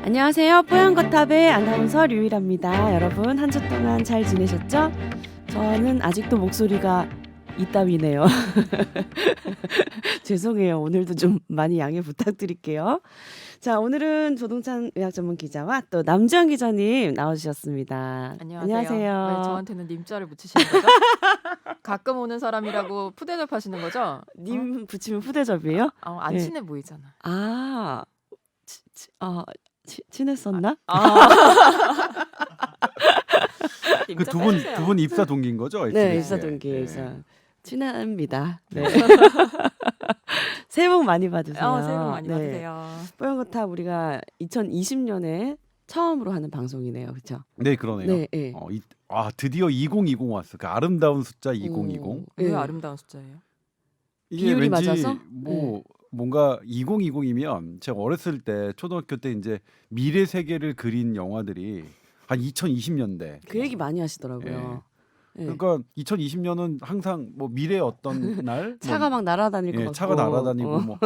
안녕하세요. 뽀얀거탑의 아나운서 류일합니다. 여러분 한 주 동안 잘 지내셨죠? 저는 아직도 목소리가 이따위네요. 죄송해요. 오늘도 좀 많이 양해 부탁드릴게요. 자, 오늘은 조동찬 의학 전문 기자와 또 남주현 기자님 나와주셨습니다. 안녕하세요. 왜 저한테는 님자를 붙이시는 거죠? 가끔 오는 사람이라고 푸대접 하시는 거죠? 님 붙이면 푸대접이에요? 안 네. 친해 보이잖아. 아, 친했었나? 그 두 분 입사 동기인 거죠? 네, SBS에? 입사 동기에서 네. 친합니다. 네. 새해 복 많이 받으세요. 새해 복 많이 네. 받으세요. 뽀얀거탑 우리가 2020년에 처음으로 하는 방송이네요, 그렇죠? 네, 그러네요. 네, 네. 드디어 2020 왔어. 그 아름다운 숫자 2020. 왜 네. 아름다운 숫자예요? 이게 비율이 왠지 맞아서? 뭔가 2020이면 제가 어렸을 때 초등학교 때 이제 미래 세계를 그린 영화들이 한 2020년대. 그 얘기 많이 하시더라고요. 네. 그러니까 2020년은 항상 뭐 미래 어떤 날 차가 막 날아다닐 것 같고, 차가 날아다니고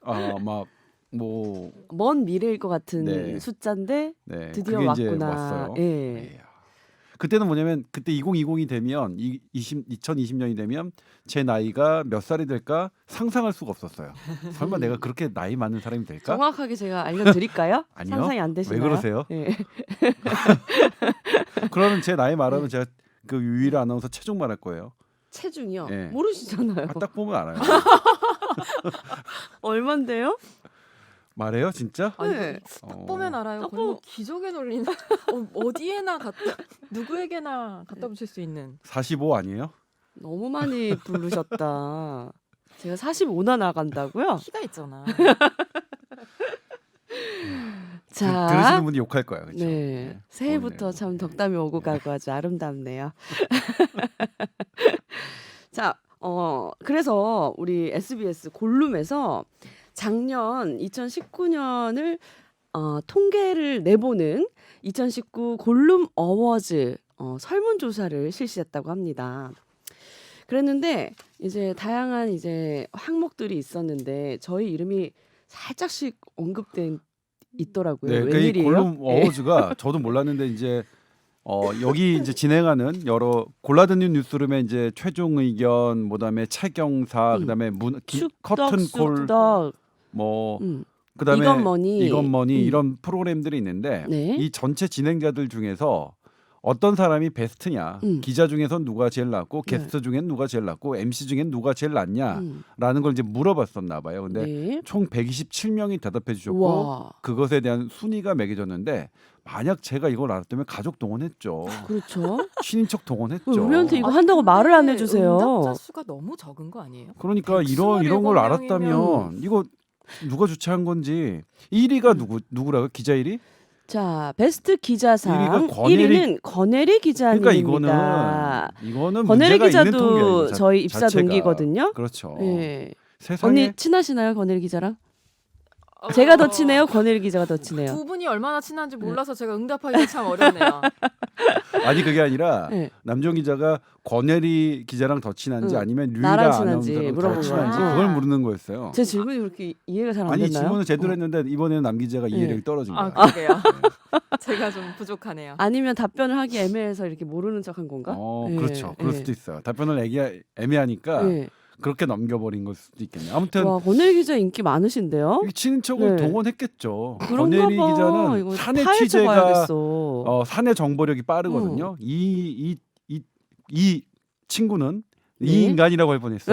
어. 뭐 먼 미래일 것 같은 네. 숫자인데 네, 드디어 그게 이제 왔구나. 왔어요. 예. 이야. 그때는 뭐냐면 그때 2020이 되면 2020년이 되면 제 나이가 몇 살이 될까 상상할 수가 없었어요. 설마 내가 그렇게 나이 많은 사람이 될까? 정확하게 제가 알려드릴까요? 아니요. 상상이 안 되시나요? 왜 그러세요? 예. 그러면 제 나이 말하면 제가 그 유일한 아나운서 체중 말할 거예요. 체중이요? 예. 모르시잖아요. 딱 보면 알아요. 얼만데요? 말해요, 진짜? 네. 딱 보면 알아요. 딱 거의 뭐 기적의 논리는 어디에나 누구에게나 갖다 붙일 수 있는. 45 아니에요? 너무 많이 부르셨다. 제가 45나 나간다고요? 키가 있잖아. 자, 들으시는 분이 욕할 거예요. 그렇죠? 네. 새해부터 좋네요. 참 덕담이 오고 가고 아주 아름답네요. 자, 그래서 우리 SBS 골룸에서 작년 2019년을 통계를 내보는 2019 골룸 어워즈 설문조사를 실시했다고 합니다. 그랬는데 이제 다양한 이제 항목들이 있었는데 저희 이름이 살짝씩 언급된 있더라고요. 네, 이 웬일이에요? 골룸 어워즈가 저도 몰랐는데 이제 여기 이제 진행하는 여러 골라듣는 뉴스룸의 이제 최종 의견, 그다음에 최경사, 그다음에 커튼콜, 쑥덕, 뭐 음. 그다음에 이것머니. 이런 프로그램들이 있는데 네. 이 전체 진행자들 중에서 어떤 사람이 베스트냐, 기자 중에서 누가 제일 낫고 게스트 중엔 누가 제일 낫고 MC 중엔 누가 제일 낫냐라는 걸 이제 물어봤었나 봐요. 근데 네. 총 127명이 대답해 주셨고 와. 그것에 대한 순위가 매겨졌는데 만약 제가 이걸 알았다면 가족 동원했죠. 그렇죠. 친인척 동원했죠. 우리한테 이거 한다고 말을 안 해주세요. 응답자 수가 너무 적은 거 아니에요? 그러니까 이런 걸 127명이면 알았다면 이거 누가 주최한 건지 1위가 누구라고? 기자 1위? 자, 베스트 기자상 1위가 1위는 권혜리 기자님입니다. 그러니까 이거는 권혜리 문제가 있는 기자도 통계예요. 저희 입사 자체가. 동기거든요. 그렇죠. 예. 세상에 언니 친하시나요, 권혜리 기자랑? 제가 더 친해요, 권혜리 기자가 더 친해요. 두 분이 얼마나 친한지 몰라서 제가 응답하기가 참 어렵네요. 아니 그게 아니라 네. 남정 기자가 권혜리 기자랑 더 친한지 아니면 나랑 류일아 친한지 아나운서랑 더 물어본 친한지 거야. 그걸 물는 거였어요. 제 질문이 그렇게 이해가 잘 안 아니 됐나요? 질문을 제대로 했는데 이번에는 남 기자가 이해력이 떨어진 거야. 그러게요. 제가 좀 부족하네요. 아니면 답변을 하기 애매해서 이렇게 모르는 척한 건가? 예, 그렇죠. 그럴 예. 수도 있어요. 답변을 애매하니까 예. 그렇게 넘겨버린 걸 수도 있겠네요. 아무튼 와, 권혜리 기자 인기 많으신데요? 이 친인척을 네. 동원했겠죠. 그런가 권혜리 봐. 기자는 이거 사내 파헤쳐 취재가 봐야겠어. 사내 정보력이 빠르거든요. 이 친구는 네. 이 인간이라고 할 뻔했어.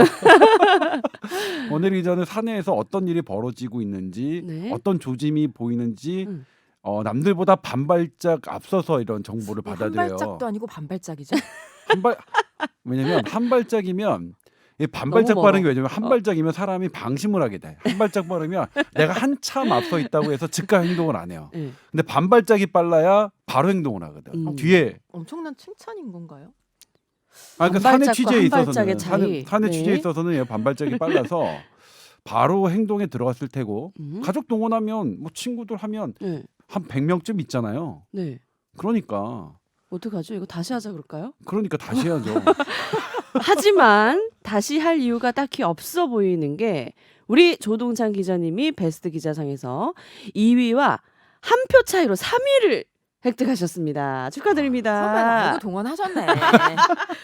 권혜리 기자는 사내에서 어떤 일이 벌어지고 있는지, 네. 어떤 조짐이 보이는지 음. 남들보다 반발짝 앞서서 이런 정보를 한 받아들여요. 발짝도 아니고 반발짝이죠. 왜냐면 한 발짝이면 이 반발짝 너무 빠른 게 멀어. 왜냐면 한 발짝이면 사람이 방심을 하게 돼. 한 발짝 빠르면 내가 한참 앞서 있다고 해서 즉각 행동을 안 해요. 예. 근데 반발짝이 빨라야 바로 행동을 하거든. 뒤에 엄청난 칭찬인 건가요? 그러니까 사내 반발짝과 취재에 한 있어서는 발짝의 차이. 사내 네. 취재에 있어서는 얘 반발짝이 빨라서 바로 행동에 들어갔을 테고 가족 동원하면 뭐 친구들 하면 네. 한 100명쯤 있잖아요. 네. 그러니까 어떡하죠? 이거 다시 하자 그럴까요? 다시 해야죠. 하지만 다시 할 이유가 딱히 없어 보이는 게 우리 조동찬 기자님이 베스트 기자상에서 2위와 한 표 차이로 3위를 획득하셨습니다. 선배 축하드립니다. 알고 동원하셨네.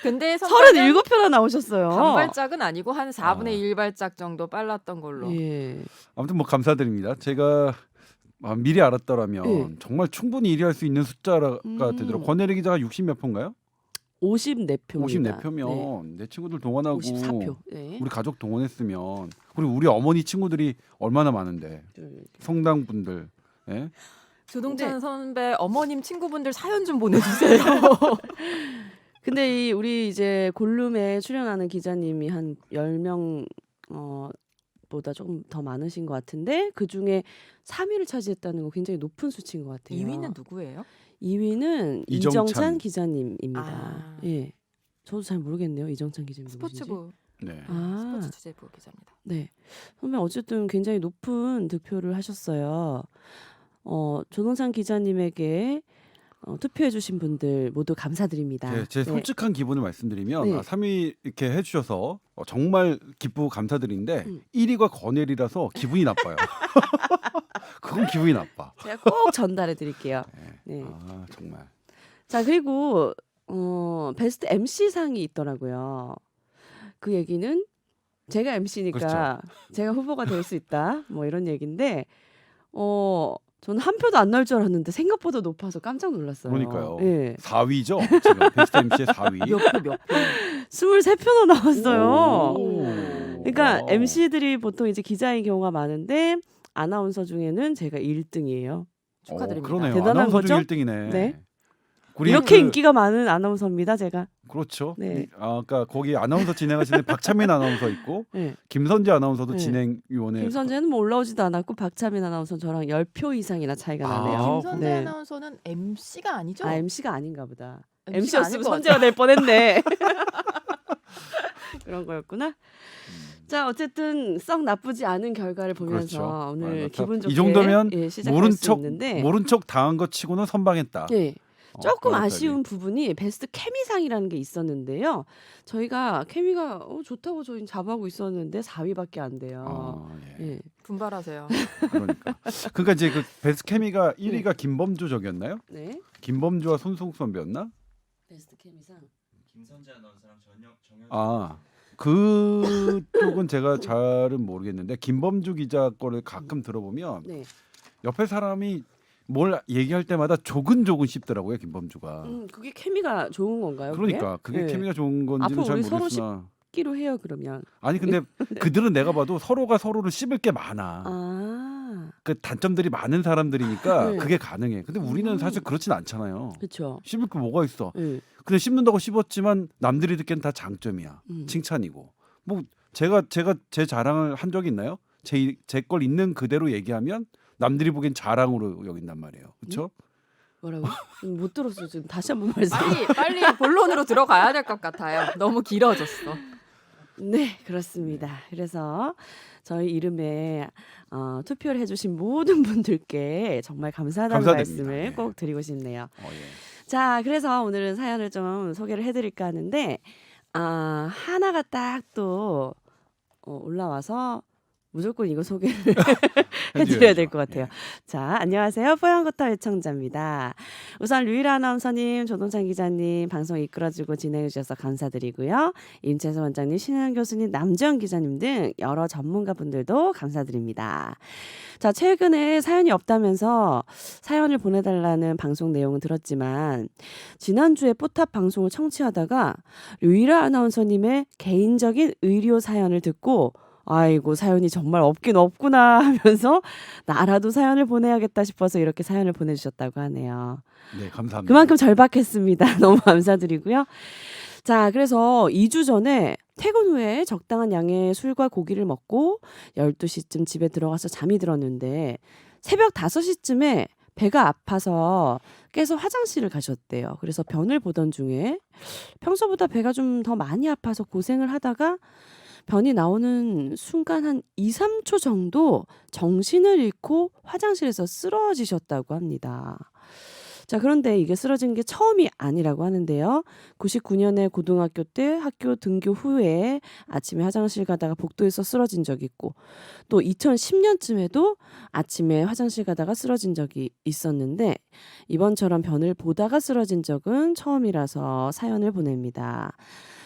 근데 선배는 37표나 나오셨어요. 반발짝은 아니고 한 4분의 아. 1발짝 정도 빨랐던 걸로. 예. 아무튼 뭐 감사드립니다. 제가 미리 알았더라면 예. 정말 충분히 1위 할 수 있는 숫자가 되더라고요. 음. 권혜리 기자가 60 몇 표인가요? 54표입니다. 54표면 내 친구들 동원하고 54표. 네. 우리 가족 동원했으면 그리고 우리 어머니 친구들이 얼마나 많은데 성당 분들 예? 조동찬 네. 선배 어머님 친구분들 사연 좀 보내주세요. 근데 우리 이제 골룸에 출연하는 기자님이 한 10명 보다 조금 더 많으신 것 같은데 그중에 3위를 차지했다는 거 굉장히 높은 수치인 것 같아요. 2위는 누구예요? 2위는 이정찬. 이정찬 기자님입니다. 아. 예. 저도 잘 모르겠네요. 이정찬 기자님 누구신지. 스포츠부 네. 아. 스포츠 취재부 기자입니다. 네. 선배 어쨌든 굉장히 높은 득표를 하셨어요. 조동찬 기자님에게 투표해주신 분들 모두 감사드립니다. 제 네. 솔직한 기분을 말씀드리면 네. 3위 이렇게 해주셔서 정말 기쁘고 감사드리는데 1위가 권혜리라서 기분이 나빠요. 그건 기분이 나빠. 제가 꼭 전달해 드릴게요. 네. 아 정말. 자 그리고 베스트 MC상이 있더라고요. 그 얘기는 제가 MC니까 그렇죠. 제가 후보가 될 수 있다. 뭐 이런 얘기인데 저는 한 표도 안 나올 줄 알았는데 생각보다 높아서 깜짝 놀랐어요. 그러니까요. 예. 4위죠. 지금 베스트 MC의 4위. 몇 표? 23표나 나왔어요. 오. 그러니까 와. MC들이 보통 이제 기자인 경우가 많은데 아나운서 중에는 제가 1등이에요. 축하드립니다. 그러네요. 대단한 아나운서 중 거죠? 1등이네. 네. 우리 이렇게 그- 인기가 많은 아나운서입니다, 제가. 그렇죠. 네. 그러니까 거기 아나운서 진행하시는 박찬민 아나운서 있고 네. 김선재 아나운서도 네. 진행위원회. 김선재는 뭐 올라오지도 않았고 박차민 아나운서 저랑 10표 이상이나 차이가 아, 나네요. 김선재 네. 아나운서는 MC가 아니죠? 아 MC가 아닌가 보다. MC가 MC였으면 아닐 것 선재가 될 뻔했네. 그런 거였구나. 자 어쨌든 썩 나쁘지 않은 결과를 보면서 그렇죠. 오늘 아, 기분 이 좋게 정도면 시작할 모른 수 척 있는데 모른 척 당한 것 치고는 선방했다. 예. 조금 그런 아쉬운 부분이 베스트 케미상이라는 게 있었는데요. 저희가 케미가 좋다고 저희는 자부하고 있었는데 4위밖에 안 돼요. 아, 예. 예. 분발하세요. 그러니까 이제 그 베스트 케미가 1위가 김범주 적이었나요? 네. 김범주와 손승욱 선배였나? 베스트 케미상. 김선재 아나운서랑 정현 아 그쪽은 제가 잘은 모르겠는데 김범주 기자 거를 가끔 들어보면 네. 옆에 사람이 뭘 얘기할 때마다 조근조근 씹더라고요 김범주가. 그게 케미가 좋은 건가요? 그러니까 그게 네. 케미가 좋은 건지는 앞으로 잘 우리 서로 모르겠으나 끼로 해요 그러면. 아니 근데 그들은 내가 봐도 서로가 서로를 씹을 게 많아. 아, 그 단점들이 많은 사람들이니까 네. 그게 가능해. 근데 우리는 사실 그렇진 않잖아요. 그렇죠. 씹을 게 뭐가 있어. 네. 근데 씹는다고 씹었지만 남들이 듣기엔 다 장점이야. 칭찬이고. 뭐 제가 제 자랑을 한 적이 있나요? 제 걸 있는 그대로 얘기하면 남들이 보기엔 자랑으로 여긴단 말이에요. 그렇죠? 뭐라고? 못 들었어 지금 다시 한번 말씀해. 빨리 본론으로 들어가야 될 것 같아요. 너무 길어졌어. 네, 그렇습니다. 그래서 저희 이름에 투표를 해주신 모든 분들께 정말 감사하다는 감사드립니다. 말씀을 네. 꼭 드리고 싶네요. 예. 자, 그래서 오늘은 사연을 좀 소개를 해드릴까 하는데 하나가 딱 또 올라와서 무조건 이거 소개를 해드려야 될 것 같아요. 예. 자, 안녕하세요. 뽀얀거탑 애청자입니다. 우선 류일아 아나운서님, 조동찬 기자님 방송 이끌어주고 진행해 주셔서 감사드리고요. 임채선 원장님, 신현 교수님, 남주현 기자님 등 여러 전문가분들도 감사드립니다. 자, 최근에 사연이 없다면서 사연을 보내달라는 방송 내용은 들었지만 지난주에 뽀탑 방송을 청취하다가 류일아 아나운서님의 개인적인 의료 사연을 듣고 아이고 사연이 정말 없긴 없구나 하면서 나라도 사연을 보내야겠다 싶어서 이렇게 사연을 보내주셨다고 하네요. 네, 감사합니다. 그만큼 절박했습니다. 너무 감사드리고요. 자, 그래서 2주 전에 퇴근 후에 적당한 양의 술과 고기를 먹고 12시쯤 집에 들어가서 잠이 들었는데 새벽 5시쯤에 배가 아파서 깨서 화장실을 가셨대요. 그래서 변을 보던 중에 평소보다 배가 좀 더 많이 아파서 고생을 하다가 변이 나오는 순간 한 2, 3초 정도 정신을 잃고 화장실에서 쓰러지셨다고 합니다. 자, 그런데 이게 쓰러진 게 처음이 아니라고 하는데요. 99년에 고등학교 때 학교 등교 후에 아침에 화장실 가다가 복도에서 쓰러진 적이 있고 또 2010년쯤에도 아침에 화장실 가다가 쓰러진 적이 있었는데 이번처럼 변을 보다가 쓰러진 적은 처음이라서 사연을 보냅니다.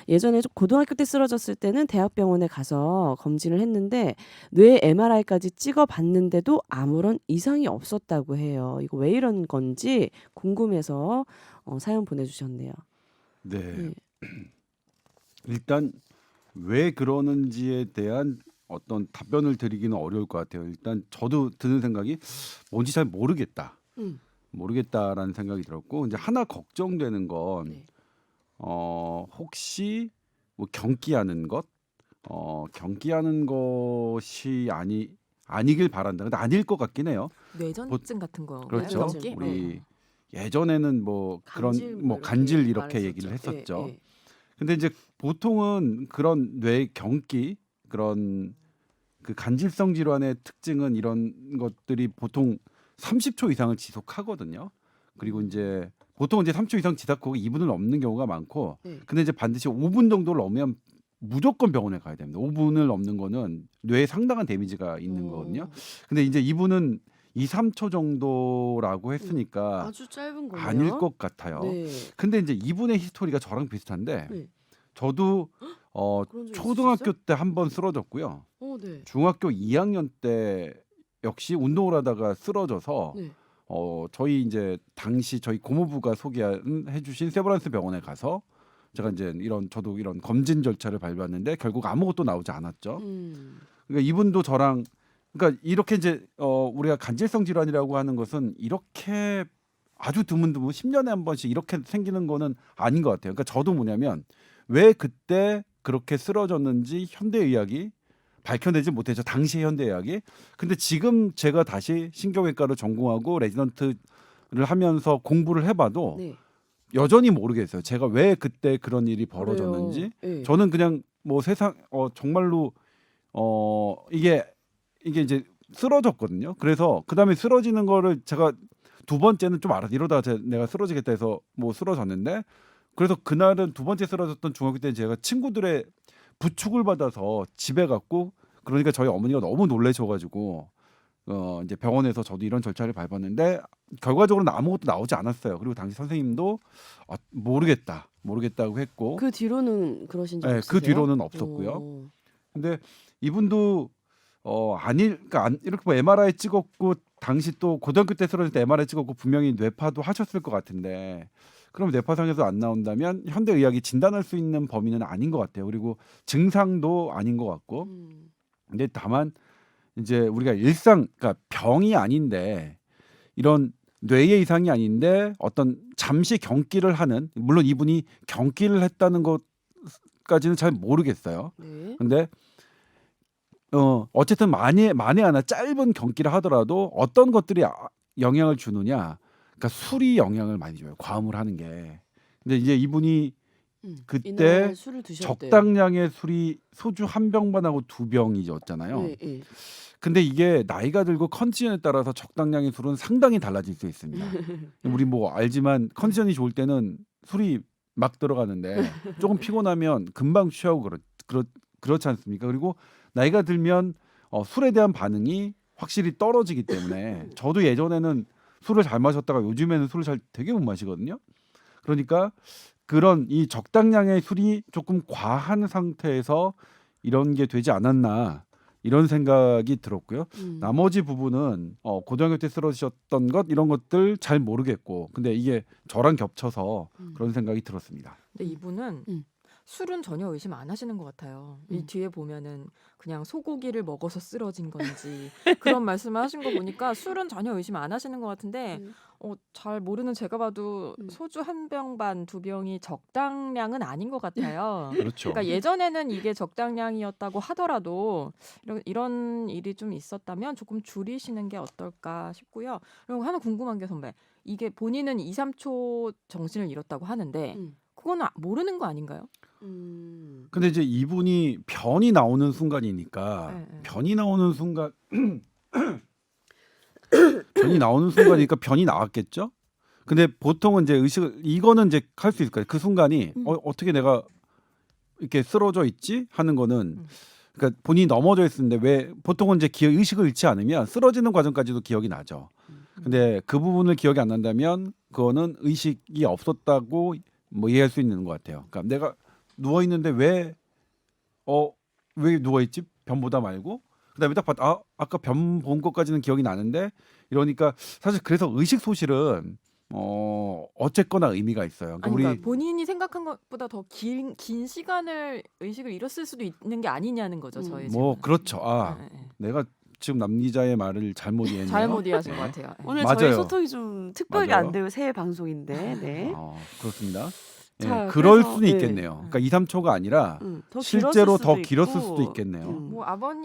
예전에 고등학교 때 쓰러졌을 때는 대학병원에 가서 검진을 했는데 뇌 MRI까지 찍어봤는데도 아무런 이상이 없었다고 해요. 이거 왜 이런 건지 궁금해서 사연 보내주셨네요. 네. 네. 일단 왜 그러는지에 대한 어떤 답변을 드리기는 어려울 것 같아요. 일단 저도 드는 생각이 뭔지 잘 모르겠다. 음. 모르겠다라는 생각이 들었고 이제 하나 걱정되는 건 네. 혹시 뭐 경기하는 것, 경기하는 것이 아니길 바란다. 근데 아닐 것 같긴 해요. 뇌전증 같은 거. 그렇죠. 뇌전증. 우리 예전에는 뭐 그런 간질 뭐 이렇게 간질 이렇게 말했었죠. 얘기를 했었죠. 예, 예. 근데 이제 보통은 그런 뇌 경기 그런 그 간질성 질환의 특징은 이런 것들이 보통 30초 이상을 지속하거든요. 그리고 이제 보통 이제 3초 이상 지속하고 2분을 넘는 경우가 많고, 네. 근데 이제 반드시 5분 정도를 넘으면 무조건 병원에 가야 됩니다. 5분을 넘는 거는 뇌에 상당한 데미지가 있는 거거든요. 근데 이제 이분은 2, 3초 정도라고 했으니까 아주 짧은 거네요. 아닐 것 같아요. 네. 근데 이제 이분의 히스토리가 저랑 비슷한데 네. 저도 그런 적 초등학교 있으셨어요? 때 한 번 쓰러졌고요. 네. 중학교 2학년 때 역시 운동을 하다가 쓰러져서 네. 저희 이제 당시 저희 고모부가 해주신 세브란스 병원에 가서 제가 이제 저도 이런 검진 절차를 밟았는데 결국 아무것도 나오지 않았죠. 그러니까 이분도 저랑 그러니까 이렇게 이제 우리가 간질성 질환이라고 하는 것은 이렇게 아주 드문드문 10년에 한 번씩 이렇게 생기는 거는 아닌 것 같아요. 그러니까 저도 뭐냐면 왜 그때 그렇게 쓰러졌는지 현대의학이 밝혀내지 못했죠. 당시 현대의학이. 근데 지금 제가 다시 신경외과를 전공하고 레지던트를 하면서 공부를 해봐도 네. 여전히 모르겠어요. 제가 왜 그때 그런 일이 벌어졌는지. 그래요. 네. 저는 그냥 뭐 정말로 이게 이제 쓰러졌거든요. 그래서 그다음에 쓰러지는 거를 제가 두 번째는 좀 알아서 이러다가 내가 쓰러지겠다 해서 뭐 쓰러졌는데, 그래서 그날은 두 번째 쓰러졌던 중학교 때 제가 친구들의 부축을 받아서 집에 갔고, 그러니까 저희 어머니가 너무 놀라셔가지고 이제 병원에서 저도 이런 절차를 밟았는데 결과적으로는 아무것도 나오지 않았어요. 그리고 당시 선생님도 모르겠다고 했고, 그 뒤로는 그러신 적 네, 없으세요? 그 뒤로는 없었고요. 근데 이분도 그러니까 이렇게 뭐 MRI 찍었고 당시 또 고등학교 때 쓰러질 때 MRI 찍었고 분명히 뇌파도 하셨을 것 같은데, 그럼 뇌파상에서 안 나온다면 현대의학이 진단할 수 있는 범위는 아닌 것 같아요. 그리고 증상도 아닌 것 같고. 근데 다만 이제 우리가 그러니까 병이 아닌데 이런 뇌의 이상이 아닌데 어떤 잠시 경기를 하는, 물론 이분이 경기를 했다는 것까지는 잘 모르겠어요. 네. 근데 어쨌든 만에 하나 짧은 경기를 하더라도 어떤 것들이 영향을 주느냐, 그러니까 술이 영향을 많이 줘요. 과음을 하는 게. 근데 이제 이분이 그때 이날 술을 드셨대요. 적당량의 술이 소주 한 병반하고 두 병이었잖아요. 네, 네. 근데 이게 나이가 들고 컨디션에 따라서 적당량의 술은 상당히 달라질 수 있습니다. 우리 뭐 알지만 컨디션이 좋을 때는 술이 막 들어가는데 조금 피곤하면 금방 취하고 그렇지 않습니까? 그리고 나이가 들면 술에 대한 반응이 확실히 떨어지기 때문에 저도 예전에는 술을 잘 마셨다가 요즘에는 술을 되게 못 마시거든요. 그러니까 그런 이 적당량의 술이 조금 과한 상태에서 이런 게 되지 않았나, 이런 생각이 들었고요. 나머지 부분은 고등학교 때 쓰러지셨던 것 이런 것들 잘 모르겠고, 근데 이게 저랑 겹쳐서 그런 생각이 들었습니다. 근데 이분은 술은 전혀 의심 안 하시는 것 같아요. 이 뒤에 보면은 그냥 소고기를 먹어서 쓰러진 건지 그런 말씀을 하신 거 보니까 술은 전혀 의심 안 하시는 것 같은데 잘 모르는 제가 봐도 소주 한 병 반, 두 병이 적당량은 아닌 것 같아요. 그렇죠. 그러니까 예전에는 이게 적당량이었다고 하더라도 이런 일이 좀 있었다면 조금 줄이시는 게 어떨까 싶고요. 그리고 하나 궁금한 게 선배, 이게 본인은 2, 3초 정신을 잃었다고 하는데 그거는 모르는 거 아닌가요? 근데 이제 이분이 변이 나오는 순간이니까 네. 변이 나오는 순간이니까 변이 나왔겠죠. 근데 보통은 이제 의식을 이거는 이제 할 수 있을 거예요. 그 순간이 어떻게 내가 이렇게 쓰러져 있지 하는 거는 그러니까 본인이 넘어져 있었는데 왜 보통은 이제 의식을 잃지 않으면 쓰러지는 과정까지도 기억이 나죠. 근데 그 부분을 기억이 안 난다면 그거는 의식이 없었다고 뭐 이해할 수 있는 것 같아요. 그러니까 내가 누워 있는데 왜 누워 있지? 변 보다 말고 그다음에 딱 봤다. 아까 변 본 것까지는 기억이 나는데 이러니까 사실 그래서 의식 소실은 어쨌거나 의미가 있어요. 그러니까 아니, 우리 그러니까 본인이 생각한 것보다 더 긴 시간을 의식을 잃었을 수도 있는 게 아니냐는 거죠. 저의 뭐 질문은. 그렇죠. 네, 네. 내가 지금 남 기자의 말을 잘못 이해했네요. 잘못 이해하신 것 같아요. 네. 오늘 맞아요. 저희 소통이 좀 특별하게 맞아요. 안 돼요. 새해 방송인데. 네. 그렇습니다. 자, 그럴 그래서, 수는 네. 있겠네요. 그러니까 2, 3초가 아니라 더 실제로 더 길었을 길었을 있고. 수도 있겠네요. 뭐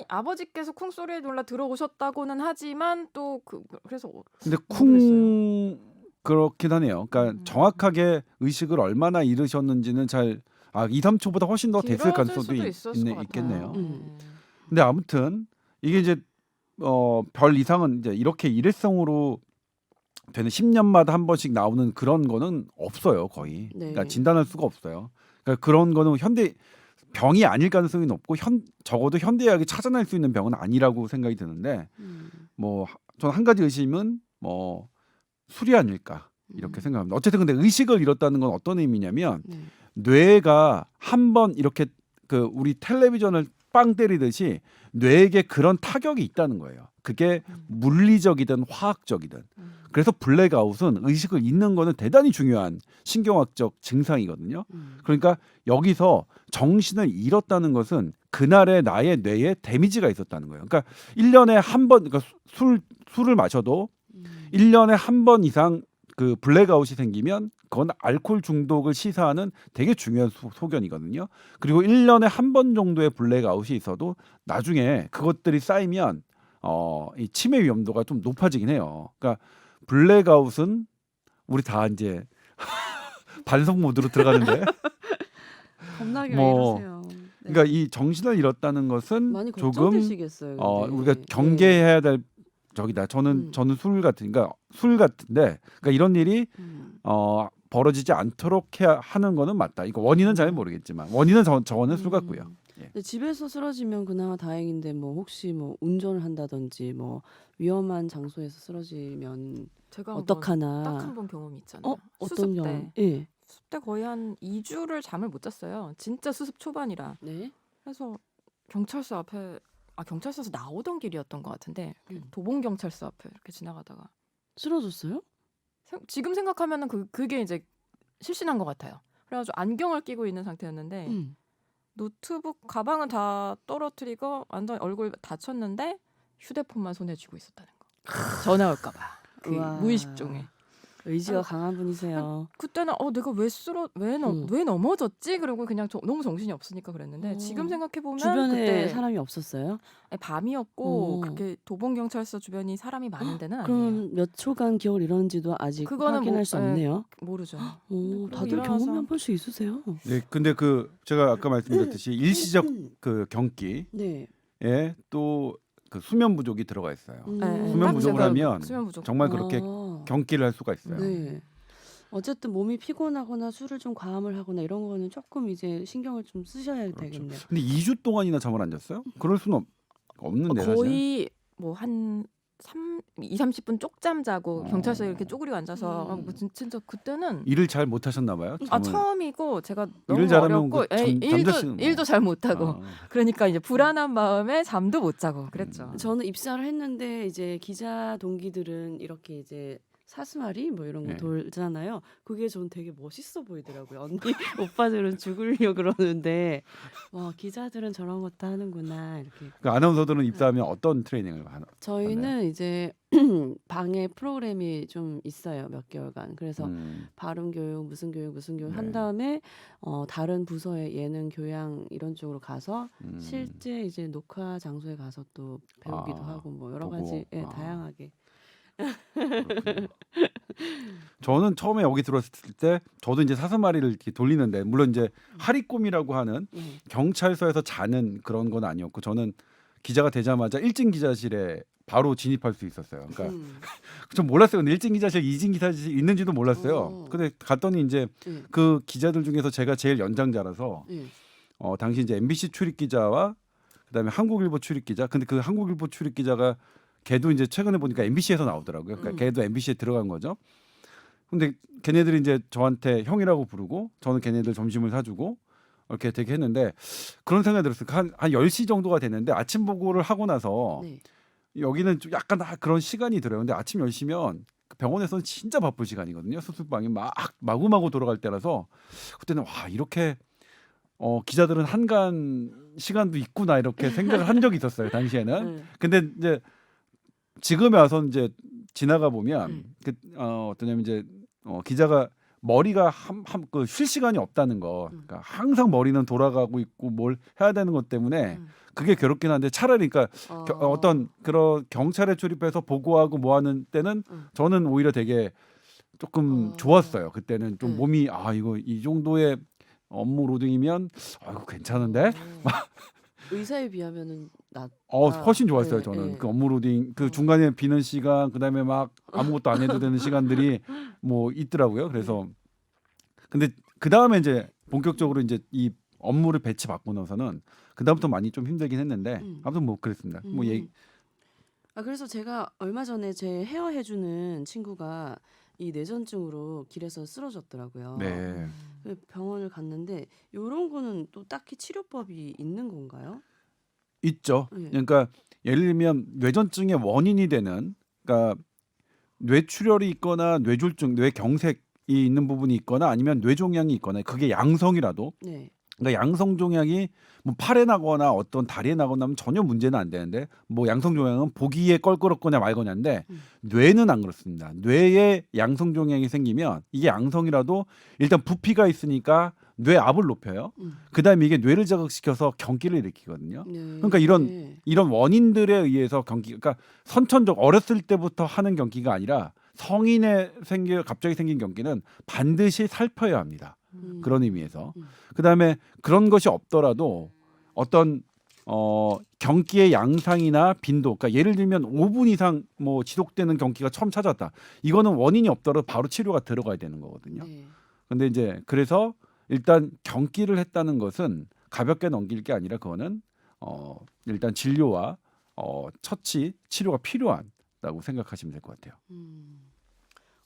아버지께서 쿵 소리에 놀라 들어오셨다고는 하지만 또 그래서 근데 모르겠어요. 그렇긴 하네요. 그러니까 정확하게 의식을 얼마나 잃으셨는지는 2, 3초보다 훨씬 더 됐을 길어질 가능성도 수도 있었을 것 같아요. 있겠네요. 음. 근데 아무튼 이게 이제 별 이상은 이제 이렇게 일회성으로 되는 10년마다 한 번씩 나오는 그런 거는 없어요, 거의. 네. 그러니까 진단할 수가 없어요. 그러니까 그런 거는 병이 아닐 가능성이 높고 적어도 현대의학이 찾아낼 수 있는 병은 아니라고 생각이 드는데 뭐 저는 한 가지 의심은 뭐 술이 아닐까 이렇게 생각합니다. 어쨌든 근데 의식을 잃었다는 건 어떤 의미냐면 네. 뇌가 한 번 이렇게 우리 텔레비전을 빵 때리듯이 뇌에게 그런 타격이 있다는 거예요. 그게 물리적이든 화학적이든. 그래서 블랙아웃은 의식을 잃는 거는 대단히 중요한 신경학적 증상이거든요. 그러니까 여기서 정신을 잃었다는 것은 그날의 나의 뇌에 데미지가 있었다는 거예요. 그러니까 1년에 한 번 그러니까 술을 마셔도 1년에 한 번 이상 그 블랙아웃이 생기면 그건 알코올 중독을 시사하는 되게 중요한 소견이거든요. 그리고 1년에 한 번 정도의 블랙아웃이 있어도 나중에 그것들이 쌓이면 이 치매 위험도가 좀 높아지긴 해요. 그러니까 블랙아웃은 우리 다 이제 반성 모드로 들어가는데 겁나게 뭐, 이러세요. 네. 그러니까 이 정신을 잃었다는 것은 많이 조금 걱정되시겠어요. 근데. 우리가 네. 경계해야 될 저기다. 저는 술 같은데 그러니까 이런 일이 벌어지지 않도록 하는 거는 맞다. 이거 원인은 잘 모르겠지만 원인은 저는 술 같고요. 근데 집에서 쓰러지면 그나마 다행인데 뭐 혹시 뭐 운전을 한다든지 뭐 위험한 장소에서 쓰러지면 제가 어떡하나. 딱 한 번 경험이 있잖아요. 어떤 수습 경험? 때. 예. 수습 때 거의 한 2주를 잠을 못 잤어요. 진짜 수습 초반이라. 네. 그래서 경찰서 앞에 경찰서에서 나오던 길이었던 것 같은데 도봉 경찰서 앞에 이렇게 지나가다가 쓰러졌어요? 지금 생각하면은 그게 이제 실신한 것 같아요. 그래가지고 안경을 끼고 있는 상태였는데 노트북 가방은 다 떨어뜨리고 완전 얼굴 다쳤는데 휴대폰만 손에 쥐고 있었다는 거. 전화 올까봐 그 우와. 무의식 중에. 의지가 강한 분이세요. 그때는 내가 왜 넘어졌지? 그리고 그냥 너무 정신이 없으니까 그랬는데 지금 생각해 보면 주변에 그때 사람이 없었어요? 밤이었고 그렇게 도봉 경찰서 주변이 사람이 많은 데는 아니에요. 그럼 몇 초간 기억을 잃었는지도 아직 그거는 확인할 수 없네요. 모르죠. 오, 근데 다들 일어나서- 경험이 한 번씩 있으세요. 네, 근데 제가 아까 말씀드렸듯이 일시적 그 경기에 네. 또 그 수면 부족이 들어가 있어요. 수면 딱 부족을 제가 하면 수면 부족. 정말 그렇게 아, 경기를 할 수가 있어요. 네. 어쨌든 몸이 피곤하거나 술을 좀 과음을 하거나 이런 거는 조금 이제 신경을 좀 쓰셔야 그렇죠. 되겠네요. 근데 2주 동안이나 잠을 안 잤어요? 그럴 수는 없는데 사실. 거의 뭐 한 2, 30분 쪽잠 자고 경찰서에 이렇게 쪼그리고 앉아서 뭐 진짜 그때는 일을 잘 못 하셨나 봐요. 처음이고 제가 너무 일을 잘하면 어렵고 잠자시는 거. 일도 잘 못 하고 아, 그러니까 이제 불안한 마음에 잠도 못 자고 그랬죠. 저는 입사를 했는데 이제 기자 동기들은 이렇게 이제 사스마리 뭐 이런 거 네. 돌잖아요. 그게 전 되게 멋있어 보이더라고요. 언니 오빠들은 죽으려 그러는데 와 기자들은 저런 것도 하는구나 이렇게. 그 아나운서들은 입사하면 어떤 트레이닝을 하나? 저희는 이제 방에 프로그램이 좀 있어요. 몇 개월간. 그래서 발음 교육, 무슨 교육 한 네. 다음에 다른 부서의 예능 교양 이런 쪽으로 가서 실제 이제 녹화 장소에 가서 또 배우기도 하고 뭐 여러 보고. 가지 다양하게. 그렇군요. 저는 처음에 여기 들어왔을 때 저도 이제 사스마리를 이렇게 돌리는데 물론 이제 하리꼼이라고 하는 예. 경찰서에서 자는 그런 건 아니었고 저는 기자가 되자마자 일진 기자실에 바로 진입할 수 있었어요. 그러니까 음. 좀 몰랐어요. 근데 일진 기자실, 이진 기자실 있는지도 몰랐어요. 어. 근데 갔더니 이제 예. 그 기자들 중에서 제가 제일 연장자라서 예. 당시 이제 MBC 출입 기자와 그다음에 한국일보 출입 기자. 근데 그 한국일보 출입 기자가 걔도 이제 최근에 보니까 MBC에서 나오더라고요. 그러니까 걔도 MBC에 들어간 거죠. 근데 걔네들이 이제 저한테 형이라고 부르고 저는 걔네들 점심을 사주고 이렇게 되게 했는데 그런 생각이 들었어요. 한 10시 정도가 됐는데 아침 보고를 하고 나서 네. 여기는 좀 약간 그런 시간이 들어요. 근데 아침 10시면 병원에서는 진짜 바쁠 시간이거든요. 수술방이 막 마구마구 돌아갈 때라서 그때는 와 이렇게 기자들은 한간 시간도 있구나 이렇게 생각을 한 적이 있었어요. 당시에는. 네. 근데 이제 지금에 와서 이제 지나가 보면 어떠냐면 이제 기자가 머리가 그 쉴 시간이 없다는 거. 그러니까 항상 머리는 돌아가고 있고 뭘 해야 되는 것 때문에 그게 괴롭긴 한데 차라리 그러니까 어떤 그런 경찰에 출입해서 보고하고 뭐 하는 때는 저는 오히려 되게 조금 좋았어요. 그때는 좀 몸이 이거 이 정도의 업무 로딩이면 이거 괜찮은데? 의사에 비하면은 훨씬 좋았어요. 네, 저는 네. 그 업무 로딩 그 중간에 비는 시간 그다음에 막 아무것도 안 해도 되는 시간들이 뭐 있더라고요. 그래서 근데 그 다음에 이제 본격적으로 이제 이 업무를 배치 받고 나서는 그 다음부터 많이 좀 힘들긴 했는데 아무튼 뭐 그랬습니다. 뭐 얘기 그래서 제가 얼마 전에 제 헤어 해주는 친구가 이 뇌전증으로 길에서 쓰러졌더라고요. 네. 병원을 갔는데 이런 거는 또 딱히 치료법이 있는 건가요? 있죠. 네. 그러니까 예를 들면 뇌전증의 원인이 되는 그러니까 뇌출혈이 있거나 뇌졸중, 뇌경색이 있는 부분이 있거나 아니면 뇌종양이 있거나 그게 양성이라도 네. 그러니까 양성 종양이 뭐 팔에 나거나 어떤 다리에 나거나 하면 전혀 문제는 안 되는데 뭐 양성 종양은 보기에 껄끄럽거나 말거냐인데 뇌는 안 그렇습니다. 뇌에 양성 종양이 생기면 이게 양성이라도 일단 부피가 있으니까 뇌압을 높여요. 그다음에 이게 뇌를 자극시켜서 경기를 일으키거든요. 네. 그러니까 이런 원인들에 의해서 경기 그러니까 선천적 어렸을 때부터 하는 경기가 아니라 성인에 갑자기 생긴 경기는 반드시 살펴야 합니다. 그런 의미에서 그다음에 그런 것이 없더라도 어떤 경기의 양상이나 빈도 그러니까 예를 들면 5분 이상 뭐 지속되는 경기가 처음 찾았다. 이거는 원인이 없더라도 바로 치료가 들어가야 되는 거거든요. 네. 근데 이제 그래서 일단 경기를 했다는 것은 가볍게 넘길 게 아니라 그거는 일단 진료와 처치 치료가 필요하다고 생각하시면 될 것 같아요.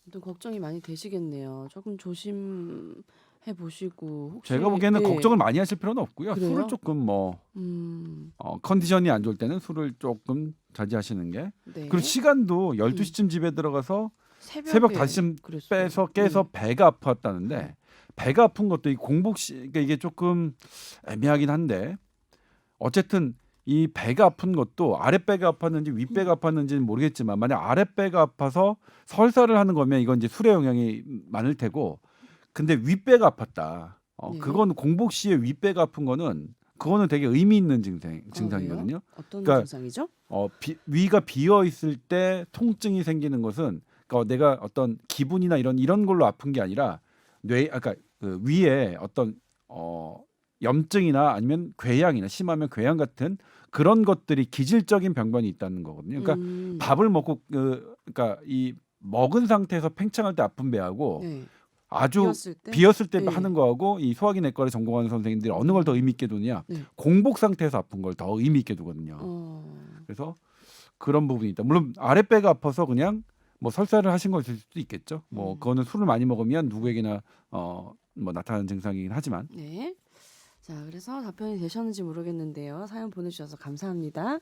아무튼 걱정이 많이 되시겠네요. 조금 조심해 보시고 혹시 제가 보기에는 네. 걱정을 많이 하실 필요는 없고요. 그래요? 술을 조금 뭐 컨디션이 안 좋을 때는 술을 조금 자제하시는 게 네. 그리고 시간도 12시쯤 집에 들어가서 새벽 5시쯤 그랬어요. 깨서 배가 아팠다는데 배가 아픈 것도 이 그러니까 이게 조금 애매하긴 한데 어쨌든 이 배가 아픈 것도 아랫배가 아팠는지 윗배가 아팠는지는 모르겠지만 만약 아랫배가 아파서 설사를 하는 거면 이건 이제 술의 영향이 많을 테고 근데 윗배가 아팠다. 네. 그건 공복 시에 윗배가 아픈 거는 그거는 되게 의미 있는 증상이거든요. 어떤 그러니까 증상이죠? 위가 비어 있을 때 통증이 생기는 것은 그러니까 내가 어떤 기분이나 이런 걸로 아픈 게 아니라 그러니까 그 위에 어떤 염증이나 아니면 궤양이나 심하면 궤양 같은 그런 것들이 기질적인 병변이 있다는 거거든요. 그러니까 밥을 먹고 그러니까 이 먹은 상태에서 팽창할 때 아픈 배하고 네. 아주 때? 비었을 때 네. 하는 거하고 이 소화기 내과를 전공하는 선생님들이 어느 걸 더 의미 있게 두냐? 네. 공복 상태에서 아픈 걸 더 의미 있게 두거든요. 그래서 그런 부분이 있다. 물론 아랫배가 아파서 그냥 뭐 설사를 하신 것일 수도 있겠죠. 뭐 그거는 술을 많이 먹으면 누구에게나 뭐 나타나는 증상이긴 하지만 네. 자, 그래서 답변이 되셨는지 모르겠는데요. 사연 보내주셔서 감사합니다.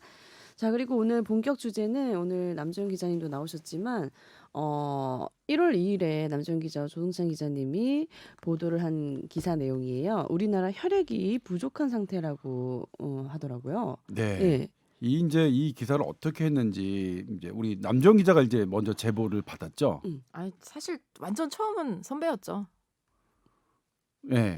자, 그리고 오늘 본격 주제는 오늘 남주현 기자님도 나오셨지만 1월 2일에 남주현 기자와 조동찬 기자님이 보도를 한 기사 내용이에요. 우리나라 혈액이 부족한 상태라고 하더라고요. 네. 네. 이 기사를 어떻게 했는지 이제 우리 남정 기자가 이제 먼저 제보를 받았죠. 아니 사실 완전 처음은 선배였죠. 네.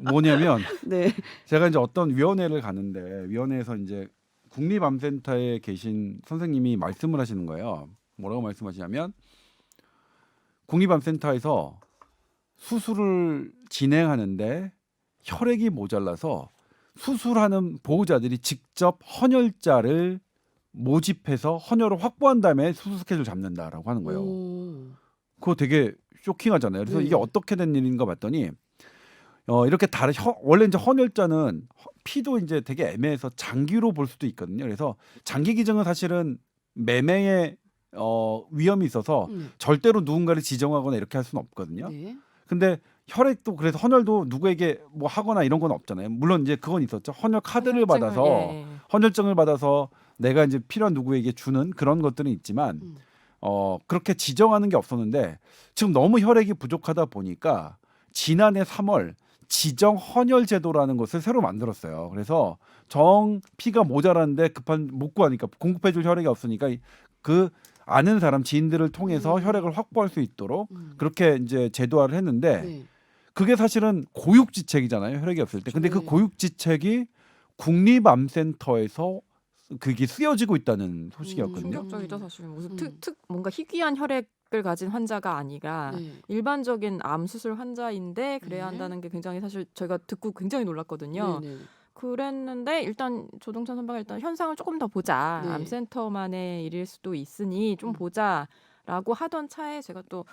뭐냐면 네. 제가 이제 어떤 위원회를 가는데 위원회에서 이제 국립암센터에 계신 선생님이 말씀을 하시는 거예요. 뭐라고 말씀하시냐면 국립암센터에서 수술을 진행하는데 혈액이 모자라서 수술하는 보호자들이 직접 헌혈자를 모집해서 헌혈을 확보한 다음에 수술 스케줄 잡는다라고 하는 거예요. 오. 그거 되게 쇼킹하잖아요. 그래서 네. 이게 어떻게 된 일인가 봤더니 이렇게 다른 원래 이제 헌혈자는 피도 이제 되게 애매해서 장기로 볼 수도 있거든요. 그래서 장기 기증은 사실은 매매의 위험이 있어서 절대로 누군가를 지정하거나 이렇게 할 수는 없거든요. 네. 근데 혈액도 그래서 헌혈도 누구에게 뭐 하거나 이런 건 없잖아요. 물론 이제 그건 있었죠. 헌혈 카드를 헌혈증을, 받아서 예. 헌혈증을 받아서 내가 이제 필요한 누구에게 주는 그런 것들은 있지만 그렇게 지정하는 게 없었는데 지금 너무 혈액이 부족하다 보니까 지난해 3월 지정 헌혈 제도라는 것을 새로 만들었어요. 그래서 정 피가 모자란데 급한 못 구하니까 공급해줄 혈액이 없으니까 그 아는 사람 지인들을 통해서 혈액을 확보할 수 있도록 그렇게 이제 제도화를 했는데 네. 그게 사실은 고육지책이잖아요. 혈액이 없을 때. 근데 그 네. 고육지책이 국립암센터에서 그게 쓰여지고 있다는 소식이었거든요. 충격적이죠 사실. 무슨 음. 뭔가 희귀한 혈액을 가진 환자가 아니라 네. 일반적인 암 수술 환자인데 그래야 네. 한다는 게 굉장히 사실 저희가 듣고 굉장히 놀랐거든요. 네. 네. 그랬는데 일단 조동찬 선배가 일단 현상을 조금 더 보자. 네. 암센터만의 일일 수도 있으니 좀 보자라고 하던 차에 제가 또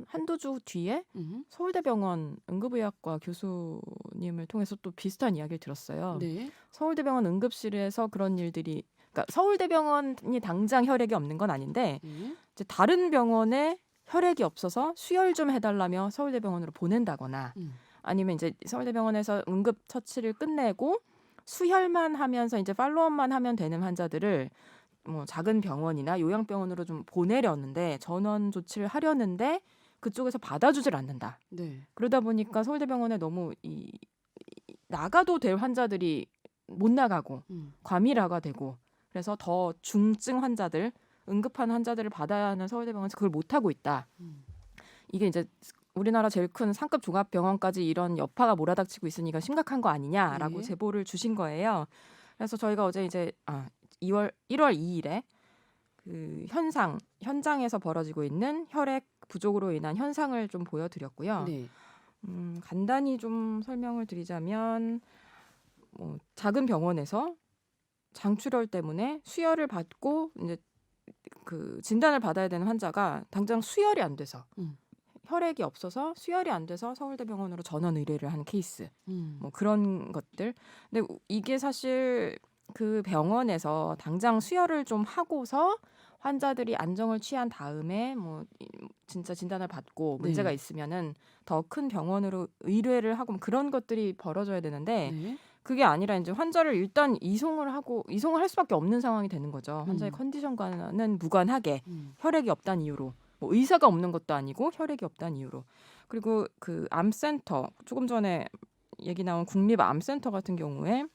한두 주 뒤에 서울대병원 응급의학과 교수님을 통해서 또 비슷한 이야기를 들었어요. 네. 서울대병원 응급실에서 그런 일들이, 그러니까 서울대병원이 당장 혈액이 없는 건 아닌데 네. 이제 다른 병원에 혈액이 없어서 수혈 좀 해달라며 서울대병원으로 보낸다거나 아니면 이제 서울대병원에서 응급 처치를 끝내고 수혈만 하면서 이제 팔로업만 하면 되는 환자들을 뭐 작은 병원이나 요양병원으로 좀 보내려는데 전원 조치를 하려는데 그쪽에서 받아주질 않는다. 네. 그러다 보니까 서울대병원에 너무 나가도 될 환자들이 못 나가고 과밀화가 되고 그래서 더 중증 환자들, 응급한 환자들을 받아야 하는 서울대병원에서 그걸 못 하고 있다. 이게 이제 우리나라 제일 큰 상급 종합병원까지 이런 여파가 몰아닥치고 있으니까 심각한 거 아니냐라고 네. 제보를 주신 거예요. 그래서 저희가 어제 이제 1월 2일에 그 현장에서 벌어지고 있는 혈액 부족으로 인한 현상을 좀 보여드렸고요. 네. 간단히 좀 설명을 드리자면 작은 병원에서 장출혈 때문에 수혈을 받고 이제 그 진단을 받아야 되는 환자가 당장 수혈이 안 돼서 혈액이 없어서 수혈이 안 돼서 서울대병원으로 전원 의뢰를 하는 케이스, 뭐 그런 것들. 근데 이게 사실 그 병원에서 당장 수혈을 좀 하고서 환자들이 안정을 취한 다음에 뭐 진짜 진단을 받고 문제가 네. 있으면은 더 큰 병원으로 의뢰를 하고 뭐 그런 것들이 벌어져야 되는데 네. 그게 아니라 이제 환자를 일단 이송을 할 수밖에 없는 상황이 되는 거죠. 환자의 컨디션과는 무관하게 혈액이 없다는 이유로. 뭐 의사가 없는 것도 아니고 혈액이 없다는 이유로. 그리고 그 암센터 조금 전에 얘기 나온 국립암센터 같은 경우에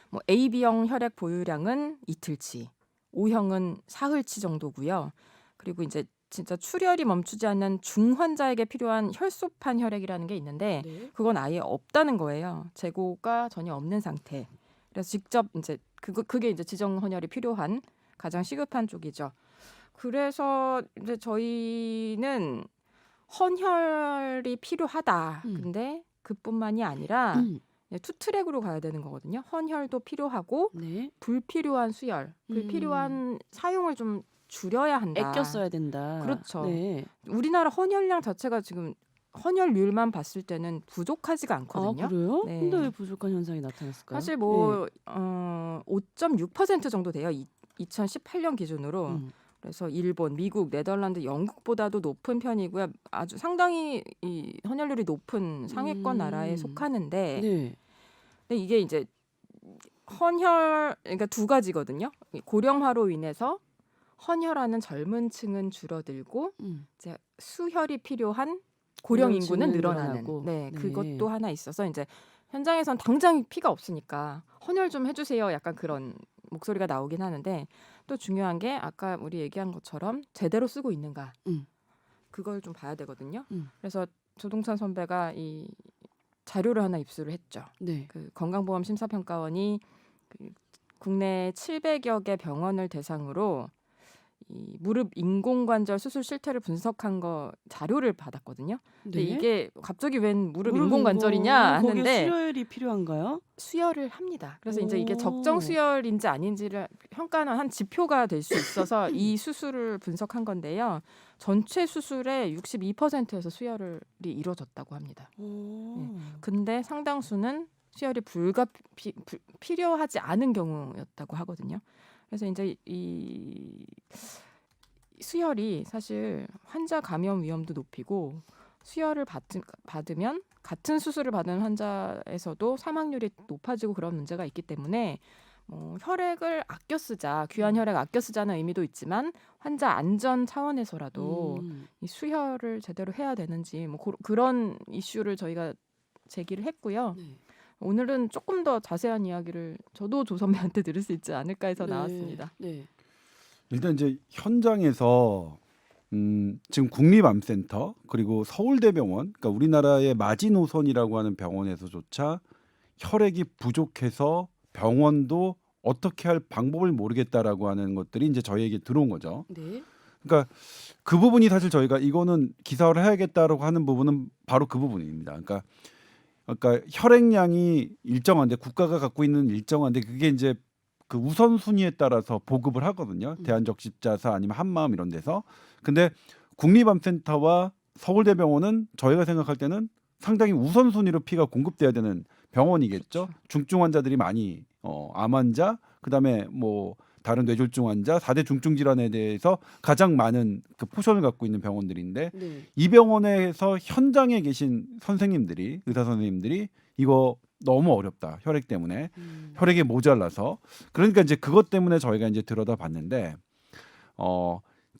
뭐 AB형 혈액 보유량은 이틀치, O형은 사흘치 정도고요. 그리고 이제 진짜 출혈이 멈추지 않는 중환자에게 필요한 혈소판 혈액이라는 게 있는데 네. 그건 아예 없다는 거예요. 재고가 전혀 없는 상태. 그래서 직접 이제 그게 이제 지정 헌혈이 필요한 가장 시급한 쪽이죠. 그래서 이제 저희는 헌혈이 필요하다. 근데 그뿐만이 아니라 투트랙으로 가야 되는 거거든요. 헌혈도 필요하고 네. 불필요한 수혈, 불필요한 사용을 좀 줄여야 한다. 아껴 써야 된다. 그렇죠. 네. 우리나라 헌혈량 자체가 지금 헌혈률만 봤을 때는 부족하지가 않거든요. 아, 그래요? 네. 근데 왜 부족한 현상이 나타났을까요? 사실 뭐 5.6% 정도 돼요. 2018년 기준으로. 그래서 일본, 미국, 네덜란드, 영국보다도 높은 편이고요. 아주 상당히 이 헌혈률이 높은 상위권 나라에 속하는데 네. 근데 이게 이제 그러니까 두 가지거든요. 고령화로 인해서 헌혈하는 젊은 층은 줄어들고 이제 수혈이 필요한 고령 인구는 늘어나는. 네, 그것도 하나 있어서 이제 현장에선 당장 피가 없으니까 헌혈 좀 해주세요. 약간 그런 목소리가 나오긴 하는데 또 중요한 게 아까 우리 얘기한 것처럼 제대로 쓰고 있는가 그걸 좀 봐야 되거든요. 그래서 조동찬 선배가 이 자료를 하나 입수를 했죠. 네. 그 건강보험심사평가원이 그 국내 700여 개 병원을 대상으로 이 무릎 인공관절 수술 실태를 분석한 거 자료를 받았거든요. 근데 이게 갑자기 웬 무릎 인공관절이냐 거기에 하는데 수혈이 필요한가요? 수혈을 합니다. 그래서 이제 이게 오. 적정 수혈인지 아닌지를 평가하는 한 지표가 될 수 있어서 이 수술을 분석한 건데요. 전체 수술의 62%에서 수혈이 이루어졌다고 합니다. 오. 근데 상당수는 수혈이 필요하지 않은 경우였다고 하거든요. 그래서 이제 이 수혈이 사실 환자 감염 위험도 높이고 수혈을 받으면 같은 수술을 받은 환자에서도 사망률이 높아지고 그런 문제가 있기 때문에 혈액을 아껴 쓰자, 귀한 혈액 아껴 쓰자는 의미도 있지만 환자 안전 차원에서라도 이 수혈을 제대로 해야 되는지 그런 이슈를 저희가 제기를 했고요. 네. 오늘은 조금 더 자세한 이야기를 저도 조 선배한테 들을 수 있지 않을까 해서 네. 나왔습니다. 네. 일단 이제 현장에서 지금 국립암센터 그리고 서울대병원, 그러니까 우리나라의 마지노선이라고 하는 병원에서조차 혈액이 부족해서 병원도 어떻게 할 방법을 모르겠다라고 하는 것들이 이제 저희에게 들어온 거죠. 네. 그러니까 그 부분이 사실 저희가 이거는 기사화를 해야겠다라고 하는 부분은 바로 그 부분입니다. 그러니까 혈액량이 일정한데 국가가 갖고 있는 일정한데 그게 이제 그 우선순위에 따라서 보급을 하거든요. 대한적십자사 아니면 한마음 이런 데서. 근데 국립암센터와 서울대병원은 저희가 생각할 때는 상당히 우선순위로 피가 공급돼야 되는 병원이겠죠. 그렇죠. 중증 환자들이 많이 암 환자, 그다음에 뭐 다른 뇌졸중 환자, 4대 중증 질환에 대해서 가장 많은 그 포션을 갖고 있는 병원들인데 네. 이 병원에서 현장에 계신 선생님들이 의사 선생님들이 이거 너무 어렵다. 혈액 때문에. 혈액이 모자라서. 그러니까 이제 그것 때문에 저희가 이제 들여다봤는데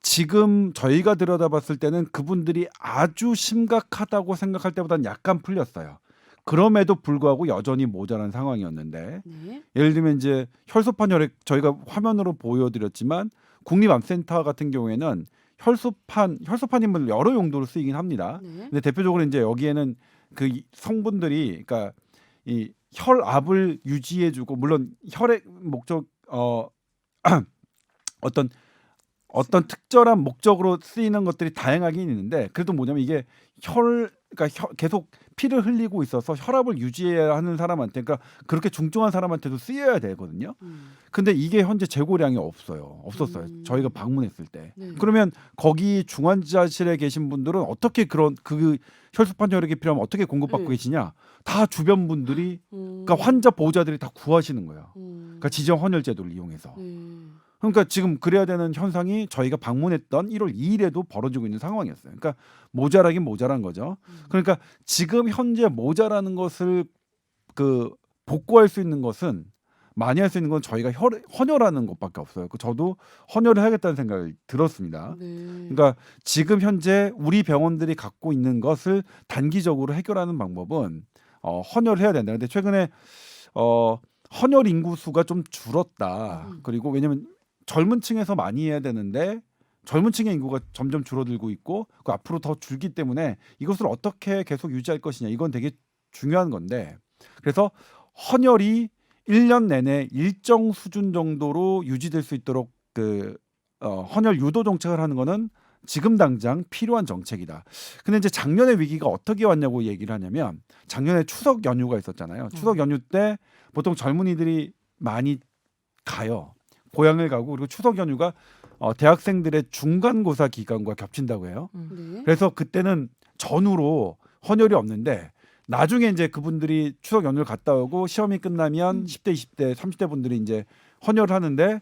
지금 저희가 들여다봤을 때는 그분들이 아주 심각하다고 생각할 때보다는 약간 풀렸어요. 그럼에도 불구하고 여전히 모자란 상황이었는데 네. 예를 들면 이제 혈소판 혈액 저희가 화면으로 보여드렸지만 국립암센터 같은 경우에는 혈소판임을 여러 용도로 쓰이긴 합니다. 네. 근데 대표적으로 이제 여기에는 그 성분들이 그러니까 이 혈압을 유지해주고 물론 혈액 목적 어떤 특별한 목적으로 쓰이는 것들이 다양하긴 있는데 그래도 뭐냐면 이게 그러니까 계속 피를 흘리고 있어서 혈압을 유지해야 하는 사람한테 그러니까 그렇게 중증한 사람한테도 쓰여야 되거든요. 근데 이게 현재 재고량이 없었어요. 저희가 방문했을 때. 네. 그러면 거기 중환자실에 계신 분들은 어떻게 그 혈소판 혈액이 필요하면 어떻게 공급받고 네. 계시냐? 다 주변 분들이 그러니까 환자 보호자들이 다 구하시는 거예요. 그러니까 지정 헌혈 제도를 이용해서. 그러니까 지금 그래야 되는 현상이 저희가 방문했던 1월 2일에도 벌어지고 있는 상황이었어요. 그러니까 모자라긴 모자란 거죠. 그러니까 지금 현재 모자라는 것을 그 복구할 수 있는 것은 많이 할 수 있는 건 저희가 헌혈하는 것밖에 없어요. 저도 헌혈을 해야겠다는 생각이 들었습니다. 네. 그러니까 지금 현재 우리 병원들이 갖고 있는 것을 단기적으로 해결하는 방법은 헌혈을 해야 된다. 근데 최근에 헌혈 인구 수가 좀 줄었다. 그리고 왜냐면 젊은 층에서 많이 해야 되는데 젊은 층의 인구가 점점 줄어들고 있고 그 앞으로 더 줄기 때문에 이것을 어떻게 계속 유지할 것이냐 이건 되게 중요한 건데 그래서 헌혈이 1년 내내 일정 수준 정도로 유지될 수 있도록 그 헌혈 유도 정책을 하는 거는 지금 당장 필요한 정책이다. 근데 이제 작년의 위기가 어떻게 왔냐고 얘기를 하냐면 작년에 추석 연휴가 있었잖아요. 추석 연휴 때 보통 젊은이들이 많이 가요. 고향을 가고 그리고 추석 연휴가 대학생들의 중간고사 기간과 겹친다고 해요. 네. 그래서 그때는 전후로 헌혈이 없는데 나중에 이제 그분들이 추석 연휴를 갔다 오고 시험이 끝나면 10대, 20대, 30대 분들이 이제 헌혈을 하는데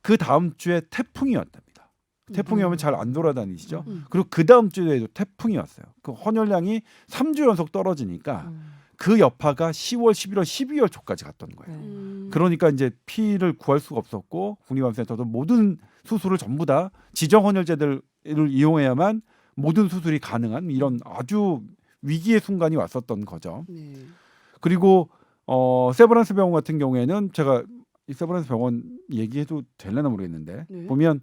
그 다음 주에 태풍이 왔답니다. 태풍이 오면 잘 안 돌아다니시죠. 그리고 그 다음 주에도 태풍이 왔어요. 그 헌혈량이 3주 연속 떨어지니까 그 여파가 10월, 11월, 12월 초까지 갔던 거예요. 그러니까 이제 피를 구할 수가 없었고 국립암센터도 모든 수술을 전부 다 지정 헌혈제들을 이용해야만 모든 수술이 가능한 이런 아주 위기의 순간이 왔었던 거죠. 네. 그리고 세브란스 병원 같은 경우에는 제가 이 세브란스 병원 얘기해도 되려나 모르겠는데 네. 보면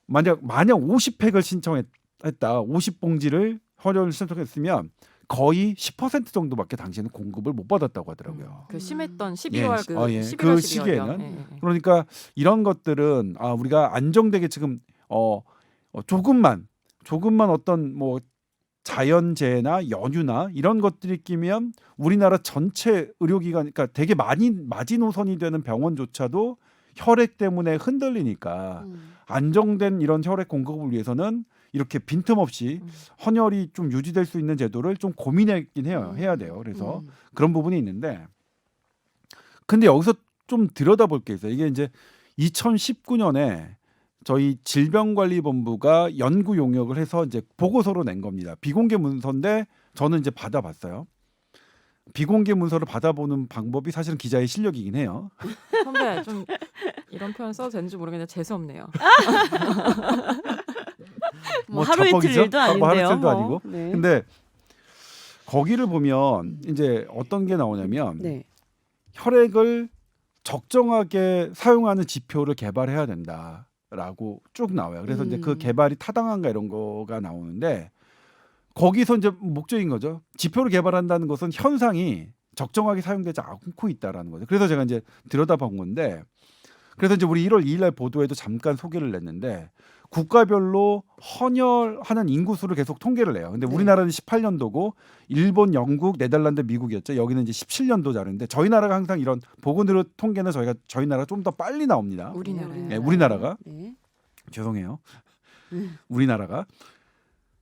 만약 50팩을 신청했다. 50봉지를 헌혈을 신청했으면 거의 10% 정도밖에 당시에는 공급을 못 받았다고 하더라고요. 그 심했던 12월 예. 그 그 11월 시기에는. 12월이요. 그러니까 이런 것들은 우리가 안정되게 지금 조금만 어떤 뭐 자연재해나 연유나 이런 것들이 끼면 우리나라 전체 의료기관, 그러니까 되게 많이 마지노선이 되는 병원조차도 혈액 때문에 흔들리니까 안정된 이런 혈액 공급을 위해서는 이렇게 빈틈없이 헌혈이 좀 유지될 수 있는 제도를 좀 고민하긴 해야 돼요. 그래서 그런 부분이 있는데, 근데 여기서 좀 들여다볼 게 있어요. 이게 이제 2019년에 저희 질병관리본부가 연구 용역을 해서 이제 보고서로 낸 겁니다. 비공개 문서인데 저는 이제 받아봤어요. 비공개 문서를 받아보는 방법이 사실은 기자의 실력이긴 해요. 선배 좀 이런 표현 써도 되는지 모르겠는데 재수 없네요. 뭐 하루 이틀 자뻑이죠? 일도 아닌데요. 뭐 하루 이틀도 뭐. 아니고. 네. 근데 거기를 보면 이제 어떤 게 나오냐면 네. 혈액을 적정하게 사용하는 지표를 개발해야 된다라고 쭉 나와요. 그래서 이제 그 개발이 타당한가 이런 거가 나오는데, 거기서 이제 목적인 거죠. 지표를 개발한다는 것은 현상이 적정하게 사용되지 않고 있다라는 거죠. 그래서 제가 이제 들여다본 건데, 그래서 이제 우리 1월 2일 날 보도에도 잠깐 소개를 냈는데, 국가별로 헌혈하는 인구수를 계속 통계를 내요. 근데 네. 우리나라는 18년도고 일본, 영국, 네덜란드, 미국이었죠. 여기는 이제 17년도 자료인데, 저희 나라가 항상 이런 보건의료 통계는 저희 나라가 좀 더 빨리 나옵니다. 우리나라요. 네, 우리나라가. 네. 죄송해요. 우리나라가.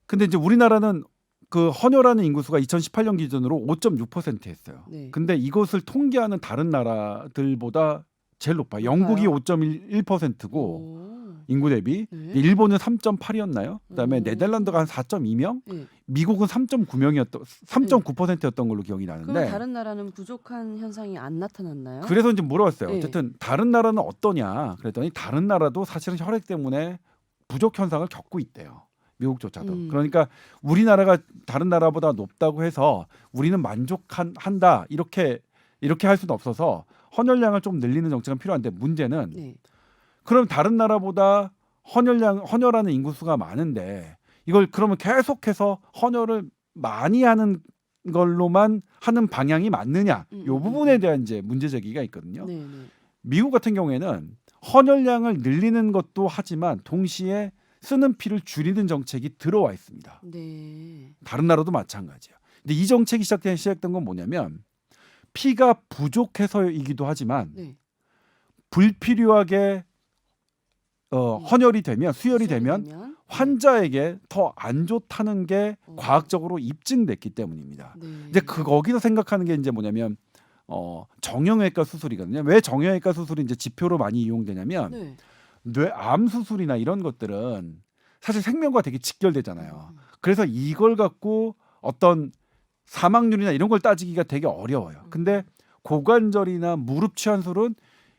근데 이제 우리나라는 그 헌혈하는 인구수가 2018년 기준으로 5.6%였어요. 네. 근데 이것을 통계하는 다른 나라들보다 제일 높아요. 영국이 5.1%고 오. 인구 대비, 네. 일본은 3.8이었나요? 그다음에 오. 네덜란드가 한 4.2명, 네. 미국은 3.9%였던 걸로 기억이 그럼 나는데, 다른 나라는 부족한 현상이 안 나타났나요? 그래서 이제 물어봤어요. 네. 어쨌든 다른 나라는 어떠냐? 그랬더니 다른 나라도 사실은 혈액 때문에 부족 현상을 겪고 있대요. 미국조차도. 그러니까 우리나라가 다른 나라보다 높다고 해서 우리는 만족한다 이렇게 할 수는 없어서 헌혈량을 좀 늘리는 정책은 필요한데, 문제는 네. 그럼 다른 나라보다 헌혈하는 인구수가 많은데 이걸 그러면 계속해서 헌혈을 많이 하는 걸로만 하는 방향이 맞느냐? 이 부분에 대한 이제 문제 제기가 있거든요. 네. 네. 미국 같은 경우에는 헌혈량을 늘리는 것도 하지만 동시에 쓰는 피를 줄이는 정책이 들어와 있습니다. 네. 다른 나라도 마찬가지예요. 근데 이 정책이 시작된 건 뭐냐면, 피가 부족해서이기도 하지만 네. 불필요하게 헌혈이 되면, 수혈이 되면 환자에게 더 안 좋다는 게 과학적으로 입증됐기 때문입니다. 네. 이제 거기서 생각하는 게 이제 뭐냐면 정형외과 수술이거든요. 왜 정형외과 수술이 이제 지표로 많이 이용되냐면, 네. 뇌암 수술이나 이런 것들은 사실 생명과 되게 직결되잖아요. 그래서 이걸 갖고 어떤 사망률이나 이런 걸 따지기가 되게 어려워요. 근데 고관절이나 무릎 치환술은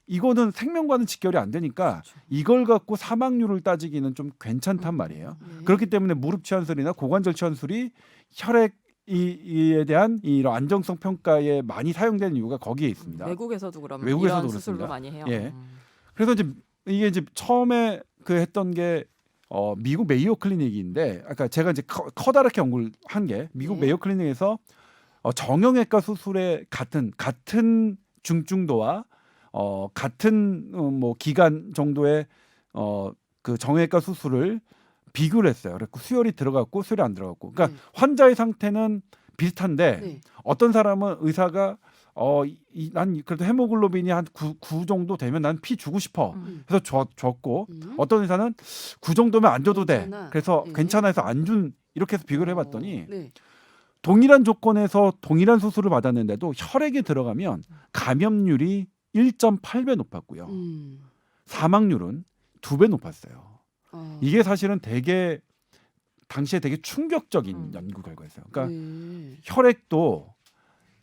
이거는 생명과는 직결이 안 되니까 이걸 갖고 사망률을 따지기는 좀 괜찮단 말이에요. 네. 그렇기 때문에 무릎 치환술이나 고관절 치환술이 혈액에 대한 이런 안정성 평가에 많이 사용되는 이유가 거기에 있습니다. 외국에서도 그럼 외국에서도 이런 수술로 그렇습니다. 많이 해요. 예. 그래서 이게 이제 처음에 그 했던 게 미국 메이오 클리닉인데, 아까 제가 이제 커다랗게 연구를 한 게 미국 네. 메이오 클리닉에서 정형외과 수술의 같은 중증도와 같은 뭐 기간 정도의 그 정형외과 수술을 비교를 했어요. 그래서 수혈이 들어갔고 수혈이 안 들어갔고, 그러니까 네. 환자의 상태는 비슷한데 네. 어떤 사람은 의사가 난 그래도 헤모글로빈이 한 9 정도 되면 난 피 주고 싶어. 그래서 줬고, 어떤 의사는 9 정도면 안 줘도 돼. 괜찮아. 그래서 네. 괜찮아 해서 안 준, 이렇게 해서 비교를 해봤더니 네. 동일한 조건에서 동일한 수술을 받았는데도 혈액에 들어가면 감염률이 1.8배 높았고요. 사망률은 2배 높았어요. 이게 사실은 되게 당시에 되게 충격적인 연구 결과였어요. 그러니까 네. 혈액도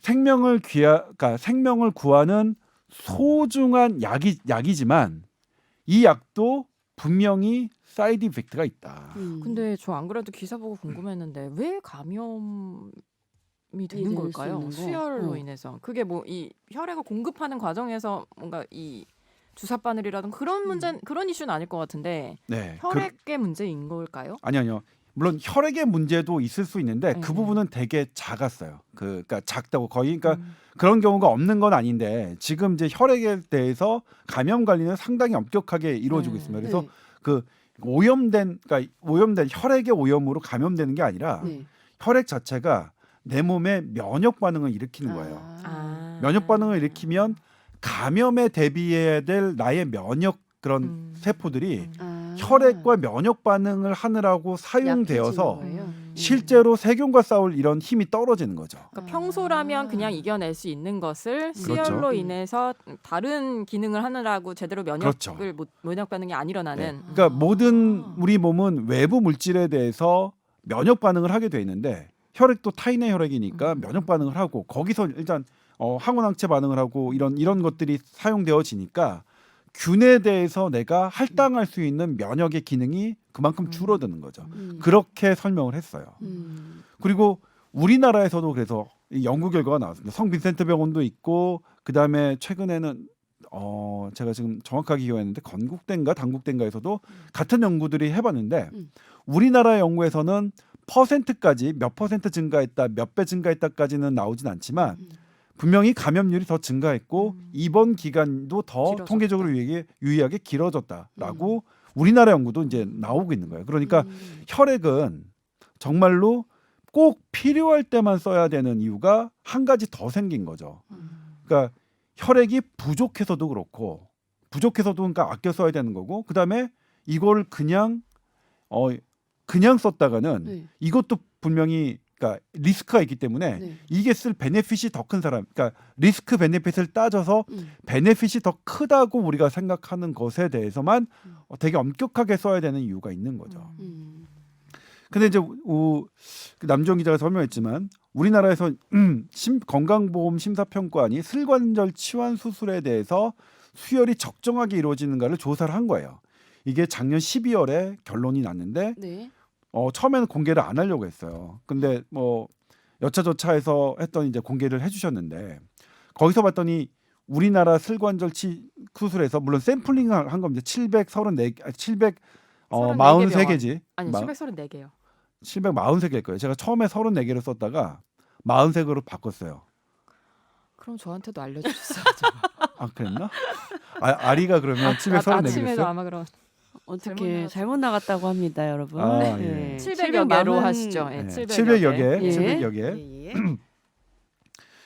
그러니까 생명을 구하는 소중한 약이지만 이 약도 분명히 사이드 이펙트가 있다. 근데 저 안 그래도 기사 보고 궁금했는데 왜 감염이 되는 될 걸까요? 수 있는 거? 수혈로 인해서. 그게 뭐 이 혈액을 공급하는 과정에서 뭔가 이 주사 바늘이라든 그런 문제, 그런 이슈는 아닐 것 같은데 네. 혈액의 문제인 걸까요? 아니요. 물론 혈액의 문제도 있을 수 있는데 그 네. 부분은 되게 작았어요. 그러니까 작다고 거의, 그러니까 그런 경우가 없는 건 아닌데 지금 이제 혈액에 대해서 감염 관리는 상당히 엄격하게 이루어지고 네. 있습니다. 그래서 네. 그 그러니까 오염된 혈액의 오염으로 감염되는 게 아니라 네. 혈액 자체가 내 몸에 면역 반응을 일으키는 거예요. 면역 반응을 일으키면 감염에 대비해야 될 나의 면역 그런 세포들이 혈액과 면역 반응을 하느라고 사용되어서 실제로 세균과 싸울 이런 힘이 떨어지는 거죠. 그러니까 평소라면 그냥 이겨낼 수 있는 것을 그렇죠. 수혈로 인해서 다른 기능을 하느라고 제대로 그렇죠. 면역 반응이 안 일어나는. 그러니까 모든 우리 몸은 외부 물질에 대해서 면역 반응을 하게 돼 있는데 혈액도 타인의 혈액이니까 면역 반응을 하고 거기서 일단 항원항체 반응을 하고 이런 것들이 사용되어지니까 균에 대해서 내가 할당할 수 있는 면역의 기능이 그만큼 줄어드는 거죠. 그렇게 설명을 했어요. 그리고 우리나라에서도 그래서 이 연구 결과가 나왔습니다. 성 빈센트 병원도 있고 그다음에 최근에는 제가 지금 정확하게 기억했는데 건국대인가 당국대인가에서도 같은 연구들이 해봤는데 우리나라 연구에서는 퍼센트까지 몇 퍼센트 증가했다, 몇 배 증가했다까지는 나오진 않지만 분명히 감염률이 더 증가했고 입원 기간도 더 길어졌다. 통계적으로 유의하게 길어졌다라고 우리나라 연구도 이제 나오고 있는 거예요. 그러니까 혈액은 정말로 꼭 필요할 때만 써야 되는 이유가 한 가지 더 생긴 거죠. 그러니까 혈액이 부족해서도 그렇고 그러니까 아껴 써야 되는 거고 그다음에 이걸 그냥 썼다가는 네. 이것도 분명히 그러니까 리스크가 있기 때문에 네. 이게 쓸 베네핏이 더 큰 사람, 그러니까 리스크 베네핏을 따져서 베네핏이 더 크다고 우리가 생각하는 것에 대해서만 되게 엄격하게 써야 되는 이유가 있는 거죠. 근데 이제 그 남정 기자가 설명했지만 우리나라에서 건강보험 심사평가원이 슬관절 치환 수술에 대해서 수혈이 적정하게 이루어지는가를 조사를 한 거예요. 이게 작년 12월에 결론이 났는데 네. 처음에는 공개를 안 하려고 했어요. 근데 뭐 여차저차해서 했더니 이제 공개를 해주셨는데 거기서 봤더니 우리나라 슬관절 수술에서 물론 샘플링 한 겁니다. 743개지. 아니 734개요. 743개일 거예요. 제가 처음에 34개를 썼다가 43개로 바꿨어요. 그럼 저한테도 알려주셨어요. 아 그랬나? 아리가 그러면 734개를 아침에도 했어요? 아마 그런 어떻게 잘못 나갔다고 합니다, 여러분. 아, 네. 예. 700여 개로 740 하시죠. 예, 네, 700여 개. 개, 예. 700여 개. 예, 예.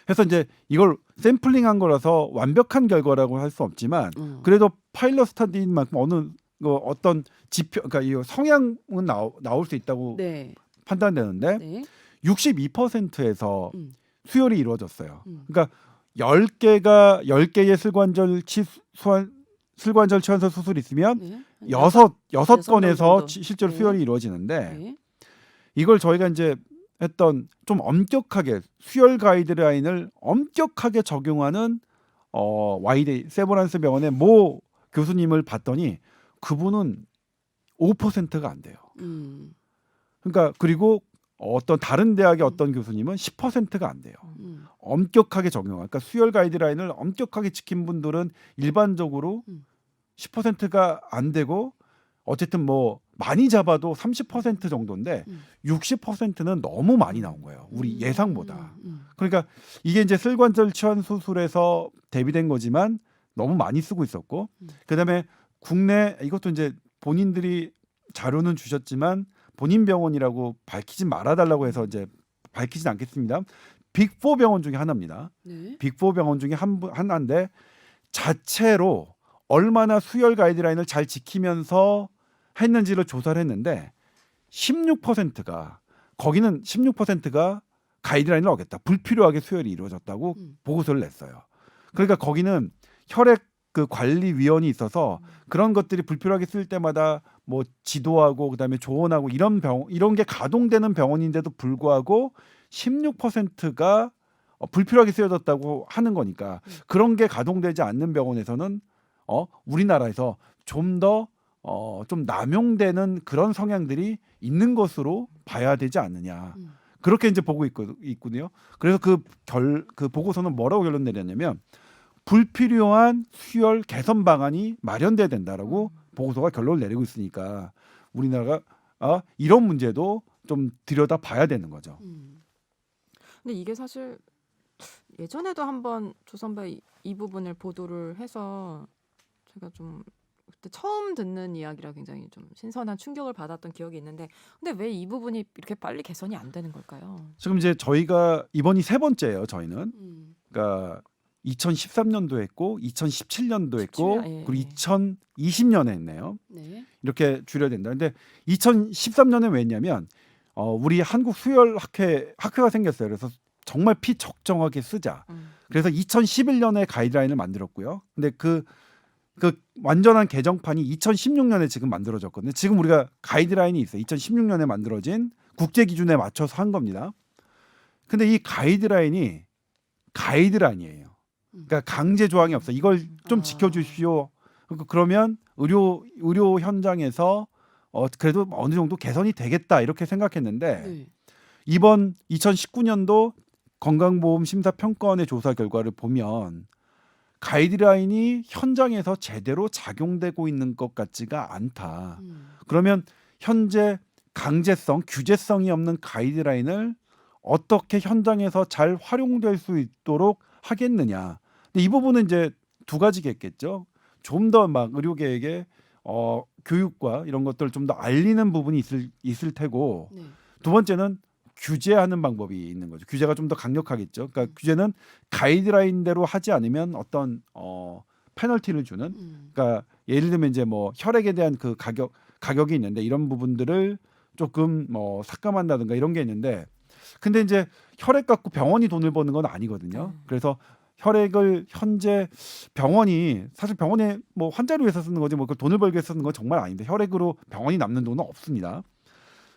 그래서 이제 이걸 샘플링한 거라서 완벽한 결과라고 할 수 없지만 그래도 파일럿 스터디인 만큼 어떤 지표, 그러니까 이 성향은 나올 수 있다고 네. 판단되는데 네. 62%에서 수혈이 이루어졌어요. 그러니까 10개의 슬관절 치환술 수술이 있으면 네. 여섯 여섯 건에서 정도. 실제로 네. 수혈이 이루어지는데 네. 이걸 저희가 이제 했던 좀 엄격하게 수혈 가이드라인을 엄격하게 적용하는 와이데이 세브란스 병원의 모 교수님을 봤더니 그분은 5%가 안 돼요. 그러니까 그리고 어떤 다른 대학의 어떤 교수님은 10%가 안 돼요. 엄격하게 적용한. 그러니까 수혈 가이드라인을 엄격하게 지킨 분들은 일반적으로 10%가 안 되고 어쨌든 뭐 많이 잡아도 30% 정도인데 60%는 너무 많이 나온 거예요. 우리 예상보다. 그러니까 이게 이제 슬관절 치환 수술에서 대비된 거지만 너무 많이 쓰고 있었고 그다음에 국내 이것도 이제 본인들이 자료는 주셨지만 본인 병원이라고 밝히지 말아달라고 해서 이제 밝히진 않겠습니다. 빅4 병원 중에 하나입니다. 네. 빅4 병원 중에 하나인데 자체로 얼마나 수혈 가이드라인을 잘 지키면서 했는지를 조사를 했는데 16%가 거기는 16%가 가이드라인을 어겼다. 불필요하게 수혈이 이루어졌다고 보고서를 냈어요. 그러니까 거기는 혈액 그 관리위원이 있어서 그런 것들이 불필요하게 쓸 때마다 뭐 지도하고 그다음에 조언하고 이런 게 가동되는 병원인데도 불구하고 16%가 불필요하게 쓰여졌다고 하는 거니까 그런 게 가동되지 않는 병원에서는 우리나라에서 좀 더 좀 남용되는 그런 성향들이 있는 것으로 봐야 되지 않느냐. 그렇게 이제 보고 있거든요. 그래서 그 보고서는 뭐라고 결론 내렸냐면 불필요한 수혈 개선 방안이 마련돼야 된다라고 보고서가 결론을 내리고 있으니까 우리나라가 이런 문제도 좀 들여다 봐야 되는 거죠. 근데 이게 사실 예전에도 한번 조선바 이 부분을 보도를 해서 제가 좀 그때 처음 듣는 이야기라 굉장히 좀 신선한 충격을 받았던 기억이 있는데 근데 왜 이 부분이 이렇게 빨리 개선이 안 되는 걸까요? 지금 이제 저희가 이번이 세 번째예요. 저희는 음. 그러니까 2013년도 했고 2017년도 했고 17년, 예, 그리고 예. 2020년에 했네요. 네. 이렇게 줄여야 된다. 근데 2013년에 왜 했냐면 우리 한국 수혈 학회가 생겼어요. 그래서 정말 피적정하게 쓰자. 그래서 2011년에 가이드라인을 만들었고요. 근데 그 완전한 개정판이 2016년에 지금 만들어졌거든요. 지금 우리가 가이드라인이 있어요. 2016년에 만들어진 국제 기준에 맞춰서 한 겁니다. 근데 이 가이드라인이 가이드라인이에요. 그러니까 강제 조항이 없어. 이걸 좀 아. 지켜주십시오. 그러면 의료 현장에서 그래도 어느 정도 개선이 되겠다 이렇게 생각했는데 네. 이번 2019년도 건강보험심사평가원의 조사 결과를 보면 가이드라인이 현장에서 제대로 작용되고 있는 것 같지가 않다. 그러면 현재 강제성, 규제성이 없는 가이드라인을 어떻게 현장에서 잘 활용될 수 있도록 하겠느냐. 근데 이 부분은 이제 두 가지겠죠. 좀 더 막 의료계에게 교육과 이런 것들을 좀 더 알리는 부분이 있을 테고 네. 두 번째는 규제하는 방법이 있는 거죠. 규제가 좀 더 강력하겠죠. 그러니까 규제는 가이드라인대로 하지 않으면 어떤 페널티를 주는. 그러니까 예를 들면 이제 뭐 혈액에 대한 그 가격이 있는데 이런 부분들을 조금 뭐 삭감한다든가 이런 게 있는데 근데 이제 혈액 갖고 병원이 돈을 버는 건 아니거든요. 그래서 혈액을 현재 병원이 사실 병원에 뭐 환자를 위해서 쓰는 거지 뭐 그 돈을 벌기 위해서 쓰는 건 정말 아닌데 혈액으로 병원이 남는 돈은 없습니다.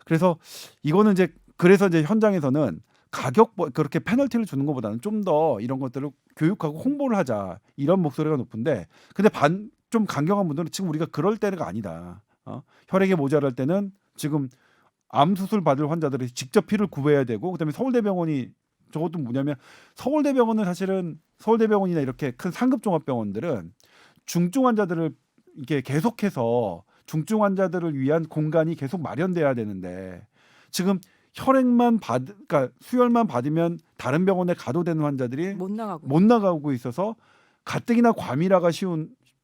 그래서 이거는 이제 그래서 이제 현장에서는 가격 그렇게 페널티를 주는 것보다는 좀 더 이런 것들을 교육하고 홍보를 하자 이런 목소리가 높은데 근데 좀 강경한 분들은 지금 우리가 그럴 때가 아니다. 혈액이 모자랄 때는 지금 암 수술 받을 환자들이 직접 피를 구해야 되고 그다음에 서울대병원이 저것도 뭐냐면 서울대병원은 사실은 서울대병원이나 이렇게 큰 상급 종합병원들은 중증 환자들을 이렇게 계속해서 중증 환자들을 위한 공간이 계속 마련돼야 되는데 지금 그러니까 수혈만 받으면 다른 병원에 가도 되는 환자들이 못 나가고 못 나가고 있어서 가뜩이나 과밀화가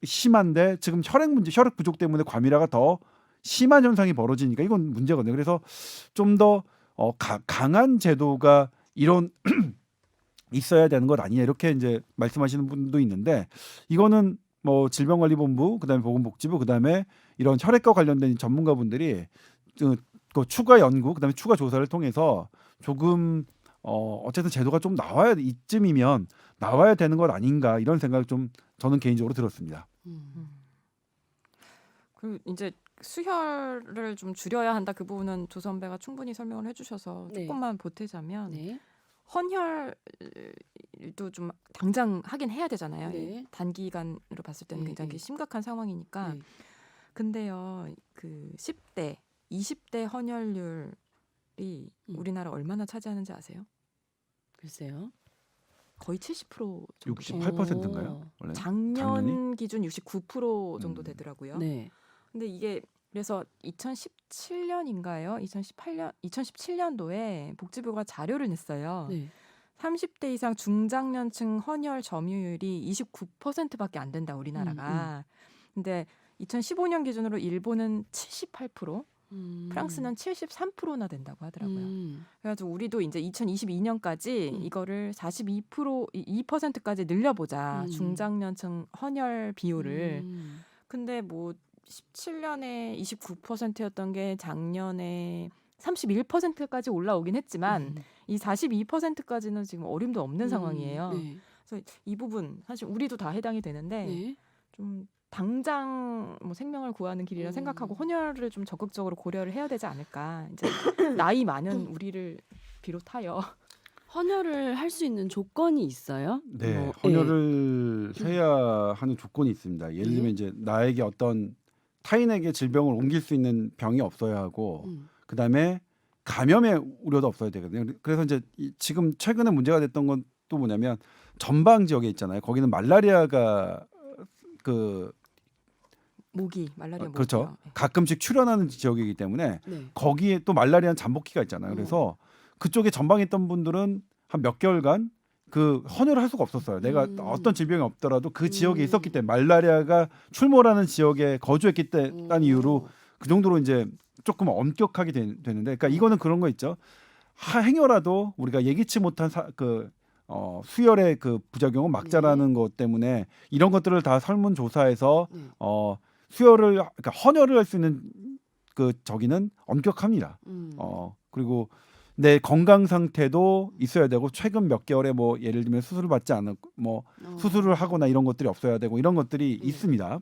심한데 지금 혈액 부족 때문에 과밀화가 더 심한 현상이 벌어지니까 이건 문제거든요. 그래서 좀 더 강한 제도가 이런 있어야 되는 것 아니냐 이렇게 이제 말씀하시는 분도 있는데 이거는 뭐 질병관리본부 그다음에 보건복지부 그다음에 이런 혈액과 관련된 전문가분들이 그 추가 연구 그다음에 추가 조사를 통해서 조금 어쨌든 제도가 좀 이쯤이면 나와야 되는 것 아닌가 이런 생각을 좀 저는 개인적으로 들었습니다. 그리고 이제 수혈을 좀 줄여야 한다 그 부분은 조 선배가 충분히 설명을 해주셔서 네. 조금만 보태자면 네. 헌혈도 좀 당장 하긴 해야 되잖아요. 네. 단기간으로 봤을 때는 네, 굉장히 네. 심각한 상황이니까. 네. 근데요, 그 10대, 20대 헌혈률이 우리나라 얼마나 차지하는지 아세요? 글쎄요. 거의 70% 정도. 68%인가요? 원래 작년 작년이? 기준 69% 정도 되더라고요. 네. 근데 이게 그래서 2017년인가요? 2017년도에 복지부가 자료를 냈어요. 네. 30대 이상 중장년층 헌혈 점유율이 29%밖에 안 된다 우리나라가. 근데 2015년 기준으로 일본은 78%, 프랑스는 73%나 된다고 하더라고요. 그래가지고 우리도 이제 2022년까지 이거를 2%까지 늘려보자. 중장년층 헌혈 비율을. 근데 뭐 17년에 29%였던 게 작년에 31%까지 올라오긴 했지만 이 42%까지는 지금 어림도 없는 상황이에요. 네. 그래서 이 부분 사실 우리도 다 해당이 되는데 네. 좀 당장 뭐 생명을 구하는 길이라 생각하고 헌혈을 좀 적극적으로 고려를 해야 되지 않을까. 이제 나이 많은 우리를 비롯하여 헌혈을 할 수 있는 조건이 있어요? 네, 뭐, 헌혈을 해야 하는 조건이 있습니다. 예를 들면 이제 나에게 어떤 타인에게 질병을 옮길 수 있는 병이 없어야 하고 그다음에 감염의 우려도 없어야 되거든요. 그래서 이제 지금 최근에 문제가 됐던 건 또 뭐냐면 전방 지역에 있잖아요. 거기는 말라리아가 모기, 말라리아 모기요. 그렇죠. 네. 가끔씩 출현하는 지역이기 때문에 네. 거기에 또 말라리아는 잠복기가 있잖아요. 그래서 그쪽에 전방에 있던 분들은 한 몇 개월간 그 헌혈을 할 수가 없었어요. 내가 어떤 질병이 없더라도 그 지역에 음. 있었기 때문에 말라리아가 출몰하는 지역에 거주했기 때문에 이유로 그 정도로 이제 조금 엄격하게 되는데, 그러니까 이거는 그런 거 있죠. 행여라도 우리가 예기치 못한 수혈의 그 부작용은 막자라는 것 때문에 이런 것들을 다 설문조사해서 네. 수혈을 그러니까 헌혈을 할 수 있는 그 저기는 엄격합니다. 그리고 내 건강 상태도 있어야 되고 최근 몇 개월에 뭐 예를 들면 수술을 받지 않았고 뭐 수술을 하거나 이런 것들이 없어야 되고 이런 것들이 있습니다.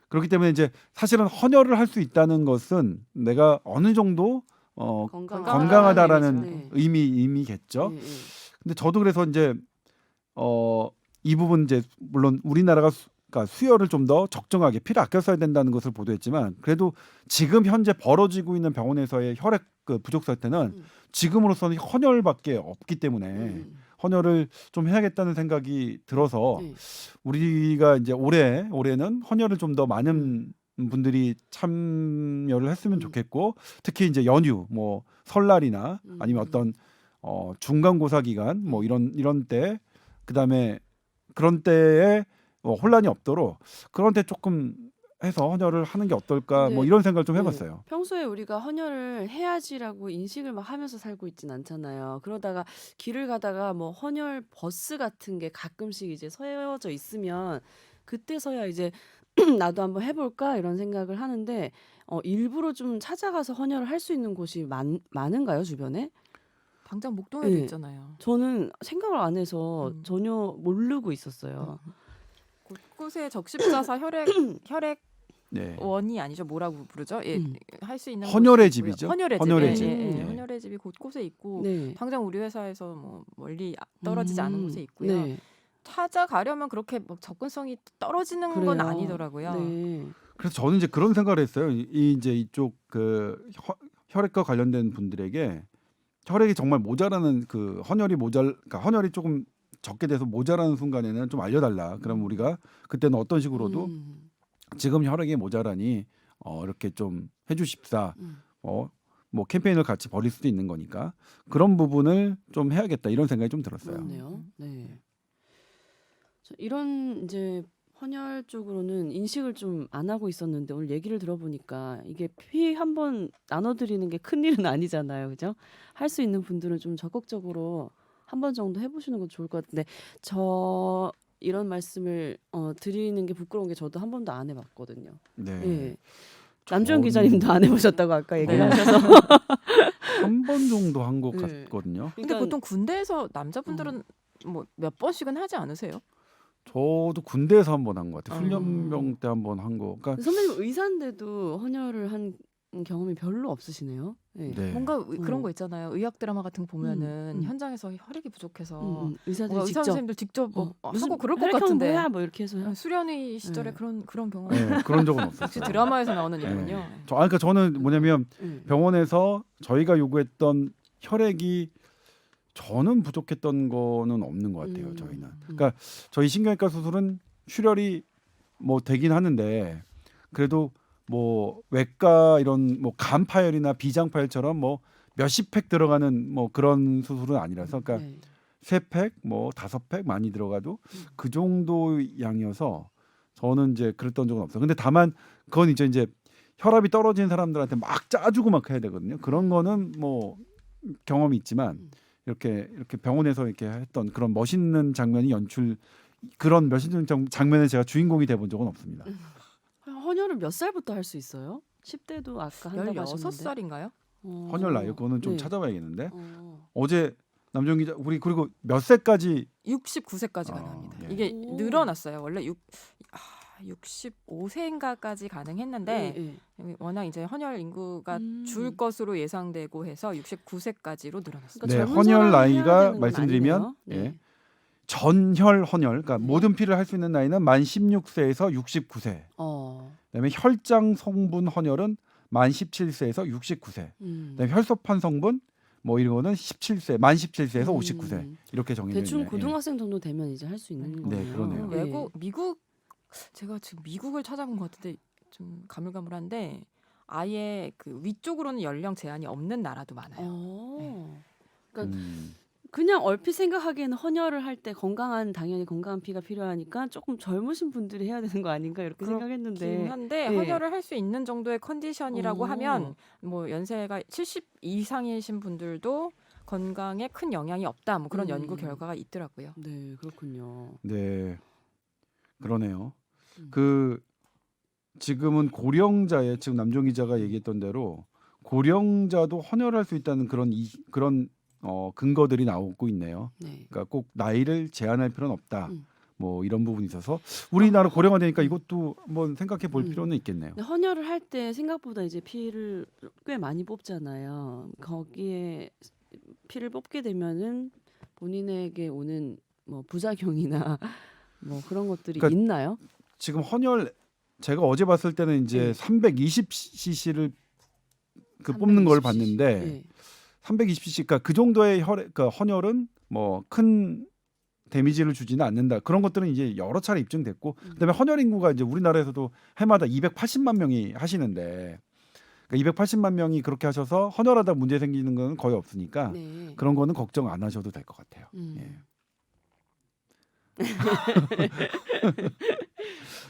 그렇기 때문에 이제 사실은 헌혈을 할 수 있다는 것은 내가 어느 정도 건강하다라는 네. 의미겠죠. 네, 네. 근데 저도 그래서 이제 이 부분 이제 물론 우리나라가 그러니까 수혈을 좀 더 적정하게 피를 아껴 써야 된다는 것을 보도했지만, 그래도 지금 현재 벌어지고 있는 병원에서의 혈액 그 부족 사태는 지금으로서는 헌혈밖에 없기 때문에 헌혈을 좀 해야겠다는 생각이 들어서 네. 우리가 이제 올해는 헌혈을 좀 더 많은 분들이 참여를 했으면 좋겠고, 특히 이제 연휴 뭐 설날이나 아니면 어떤 중간고사 기간 뭐 이런 때, 그다음에 그런 때에 혼란이 없도록 그런 때 조금 해서 헌혈을 하는 게 어떨까, 근데 뭐 이런 생각을 좀 네. 해봤어요. 평소에 우리가 헌혈을 해야지라고 인식을 막 하면서 살고 있진 않잖아요. 그러다가 길을 가다가 뭐 헌혈 버스 같은 게 가끔씩 이제 서여져 있으면 그때서야 이제 나도 한번 해볼까 이런 생각을 하는데, 일부러 좀 찾아가서 헌혈을 할 수 있는 곳이 많은가요, 주변에? 당장 목동에도 네. 있잖아요. 저는 생각을 안 해서 전혀 모르고 있었어요. 곳곳에 적십자사 혈액원이 네. 아니죠. 뭐라고 부르죠? 예, 할 수 있는 헌혈의 곳이 있고요. 집이죠. 헌혈의 집. 헌혈의 예, 집. 예, 예. 네. 헌혈의 집이 곳곳에 있고 네. 당장 우리 회사에서 뭐 멀리 떨어지지 않은 곳에 있고요. 네. 찾아가려면 그렇게 뭐 접근성이 떨어지는 건 그래요. 아니더라고요. 네. 그래서 저는 이제 그런 생각을 했어요. 이제 이쪽 그 혈액과 관련된 분들에게 혈액이 정말 모자라는 그 그러니까 헌혈이 조금 적게 돼서 모자라는 순간에는 좀 알려달라. 그럼 우리가 그때는 어떤 식으로도 지금 혈액이 모자라니 이렇게 좀 해주십사. 뭐 캠페인을 같이 벌일 수도 있는 거니까 그런 부분을 좀 해야겠다, 이런 생각이 좀 들었어요. 그렇네요. 네. 이런 이제 헌혈 쪽으로는 인식을 좀 안 하고 있었는데 오늘 얘기를 들어보니까 이게 피 한 번 나눠드리는 게 큰일은 아니잖아요. 그죠? 할 수 있는 분들은 좀 적극적으로 한 번 정도 해보시는 것도 좋을 것 같은데, 저 이런 말씀을 드리는 게 부끄러운 게 저도 한 번도 안 해봤거든요. 네. 예. 남주현 저는- 기자님도 안 해보셨다고 아까 얘기를 네. 하셔서. 한 번 정도 한 것 네. 같거든요. 근데 그러니까 보통 군대에서 남자분들은 뭐 몇 번씩은 하지 않으세요? 저도 군대에서 한 번 한 것 같아요. 음. 훈련병 때 한 번 한 거. 그러니까 선배님 의사인데도 헌혈을 한 경험이 별로 없으시네요. 네. 네. 뭔가 그런 거 있잖아요. 의학 드라마 같은 거 보면은 음. 현장에서 혈액이 부족해서 의사들이 뭔가 의사 직접 선생님들 직접 뭐 무슨 하고 그럴 것 혈액형 같은데. 뭐야 뭐 이렇게 해서요. 수련의 시절에 네. 그런 경험. 네, 그런 적은 역시 없었어요. 드라마에서 나오는 일이군요. 그러니까 저는 뭐냐면 네. 병원에서 저희가 요구했던 혈액이 저는 부족했던 거는 없는 것 같아요. 저희는. 그러니까 저희 신경외과 수술은 출혈이 뭐 되긴 하는데, 그래도 뭐 외과 이런 뭐 간 파열이나 비장 파열처럼 뭐 몇십 팩 들어가는 뭐 그런 수술은 아니라서, 그러니까 네. 3팩 뭐 5팩 많이 들어가도 그 정도 양이어서 저는 이제 그랬던 적은 없어요. 근데 다만 그건 이제 혈압이 떨어진 사람들한테 막 짜주고 막 해야 되거든요. 그런 거는 뭐 경험이 있지만 이렇게 병원에서 이렇게 했던 그런 멋있는 장면이 그런 멋있는 장면에 제가 주인공이 돼본 적은 없습니다. 헌혈을 몇 살부터 할 수 있어요? 10대도 아까 한다고 하셨는데. 16살인가요? 헌혈 나이요? 그거는 좀 네. 찾아봐야겠는데. 어. 어제 남정 기자 우리 그리고 몇 세까지 69세까지 가능합니다. 네. 이게 오. 늘어났어요. 원래 65세인가까지 가능했는데 네, 네. 워낙 이제 헌혈 인구가 줄 것으로 예상되고 해서 69세까지로 늘어났어요. 그러니까 네, 젊은 헌혈 사람이 해야 나이가 되는 건 말씀드리면 아니네요. 네. 예. 전혈 헌혈, 그러니까 모든 피를 할 수 있는 나이는 만 16세에서 69세. 그다음에 혈장 성분 헌혈은 만 17세에서 69세. 그다음에 혈소판 성분 뭐 이거는 17세, 만 17세에서 59세 이렇게 정해져 있네요. 대충 고등학생 정도 되면 이제 할 수 있는 네, 거네요. 그러네요. 외국 미국 제가 지금 미국을 찾아본 것 같은데 좀 가물가물한데 아예 그 위쪽으로는 연령 제한이 없는 나라도 많아요. 그러니까 그냥 얼핏 생각하기에는 헌혈을 할 때 당연히 건강한 피가 필요하니까 조금 젊으신 분들이 해야 되는 거 아닌가 이렇게 그렇긴 생각했는데 한데 예. 헌혈을 할 수 있는 정도의 컨디션이라고 하면 어. 뭐 연세가 70 이상이신 분들도 건강에 큰 영향이 없다. 뭐 그런 연구 결과가 있더라고요. 네, 그렇군요. 네, 그러네요. 음. 그 지금은 고령자의 지금 남종 기자가 얘기했던 대로 고령자도 헌혈할 수 있다는 그런 근거들이 나오고 있네요. 네. 그러니까 꼭 나이를 제한할 필요는 없다. 음. 뭐 이런 부분이 있어서 우리나라 고령화 되니까 이것도 한번 생각해 볼 음. 필요는 있겠네요. 근데 헌혈을 할 때 생각보다 이제 피를 꽤 많이 뽑잖아요. 거기에 피를 뽑게 되면은 본인에게 오는 뭐 부작용이나 뭐 그런 것들이 그러니까 있나요? 지금 헌혈 제가 어제 봤을 때는 이제 네. 320cc를 뽑는 걸 320cc. 봤는데 네. 320cc 그러니까 그 정도의 그러니까 헌혈은 뭐 큰 데미지를 주지는 않는다. 그런 것들은 이제 여러 차례 입증됐고 그다음에 헌혈 인구가 이제 우리나라에서도 해마다 280만 명이 하시는데 그러니까 280만 명이 그렇게 하셔서 헌혈하다 문제 생기는 건 거의 없으니까 네. 그런 거는 걱정 안 하셔도 될 것 같아요. 음. 예.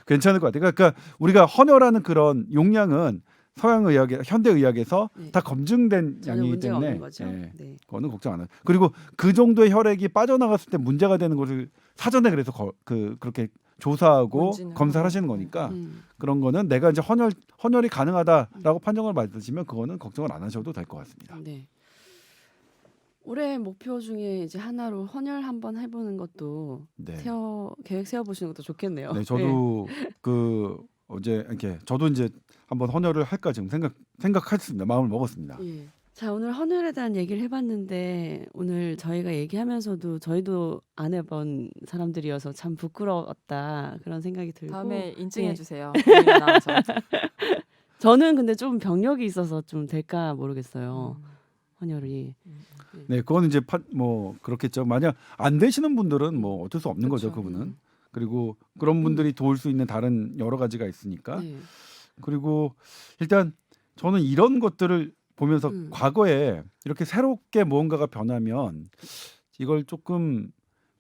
괜찮을 것 같아요. 그러니까 우리가 헌혈하는 그런 용량은 서양의학에 현대의학에서 네. 다 검증된 전혀 양이기 문제가 때문에 없는 거죠. 예, 네. 그거는 걱정 안 해요. 그리고 그 정도의 혈액이 빠져나갔을 때 문제가 되는 것을 사전에 그래서 그렇게 조사하고 문진을 검사를 하고. 하시는 거니까 음. 그런 거는 내가 이제 헌혈이 가능하다라고 판정을 받으시면 그거는 걱정을 안 하셔도 될 것 같습니다. 네. 올해 목표 중에 이제 하나로 헌혈 한번 해보는 것도 네. 계획 세워보시는 것도 좋겠네요. 네, 저도 그 어제 이렇게 저도 이제 한번 헌혈을 할까 지금 생각했습니다. 마음을 먹었습니다. 예. 자, 오늘 헌혈에 대한 얘기를 해봤는데 오늘 저희가 얘기하면서도 저희도 안 해본 사람들이어서 참 부끄러웠다 그런 생각이 들고 다음에 인증해 네. 주세요. 나와서. 저는 근데 좀 병력이 있어서 좀 될까 모르겠어요. 헌혈이. 네, 그건 이제 뭐 그렇겠죠. 만약 안 되시는 분들은 뭐 어쩔 수 없는 거죠, 그쵸. 그분은. 그리고 그런 분들이 도울 수 있는 다른 여러 가지가 있으니까. 네. 그리고 일단 저는 이런 것들을 보면서 과거에 이렇게 새롭게 무언가가 변하면 이걸 조금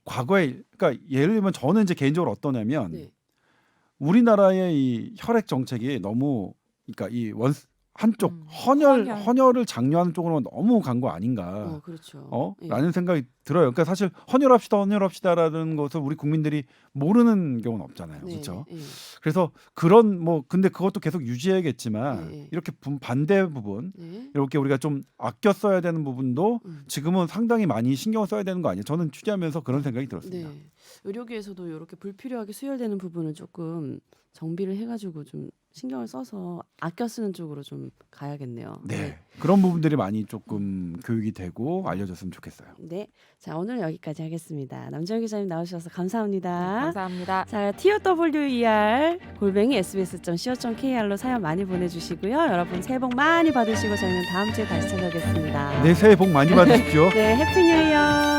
과거에 그러니까 예를 들면 저는 이제 개인적으로 어떠냐면 네. 우리나라의 이 혈액 정책이 너무 그러니까 이 한쪽 헌혈. 헌혈을 장려하는 쪽으로 너무 간 거 아닌가? 그렇죠. 예. 라는 생각이 들어요. 그러니까 사실 헌혈합시다라는 것을 우리 국민들이 모르는 경우는 없잖아요. 네, 그렇죠? 예. 그래서 그런 뭐 근데 그것도 계속 유지해야겠지만 예, 예. 이렇게 반대 부분 네. 이렇게 우리가 좀 아껴 써야 되는 부분도 음. 지금은 상당히 많이 신경 써야 되는 거 아니에요? 저는 취재하면서 그런 생각이 들었습니다. 네. 의료계에서도 이렇게 불필요하게 수혈되는 부분을 조금 정비를 해가지고 좀 신경을 써서 아껴 쓰는 쪽으로 좀 가야겠네요. 네. 그런 부분들이 많이 조금 교육이 되고 알려졌으면 좋겠어요. 네. 자, 오늘 여기까지 하겠습니다. 남정 기자님 나오셔서 감사합니다. 감사합니다. 자, TOWER@sbs.co.kr로 사연 많이 보내주시고요. 여러분 새해 복 많이 받으시고 저희는 다음 주에 다시 찾아오겠습니다. 네, 새해 복 많이 받으십시오. 네, 해피 뉴 이어.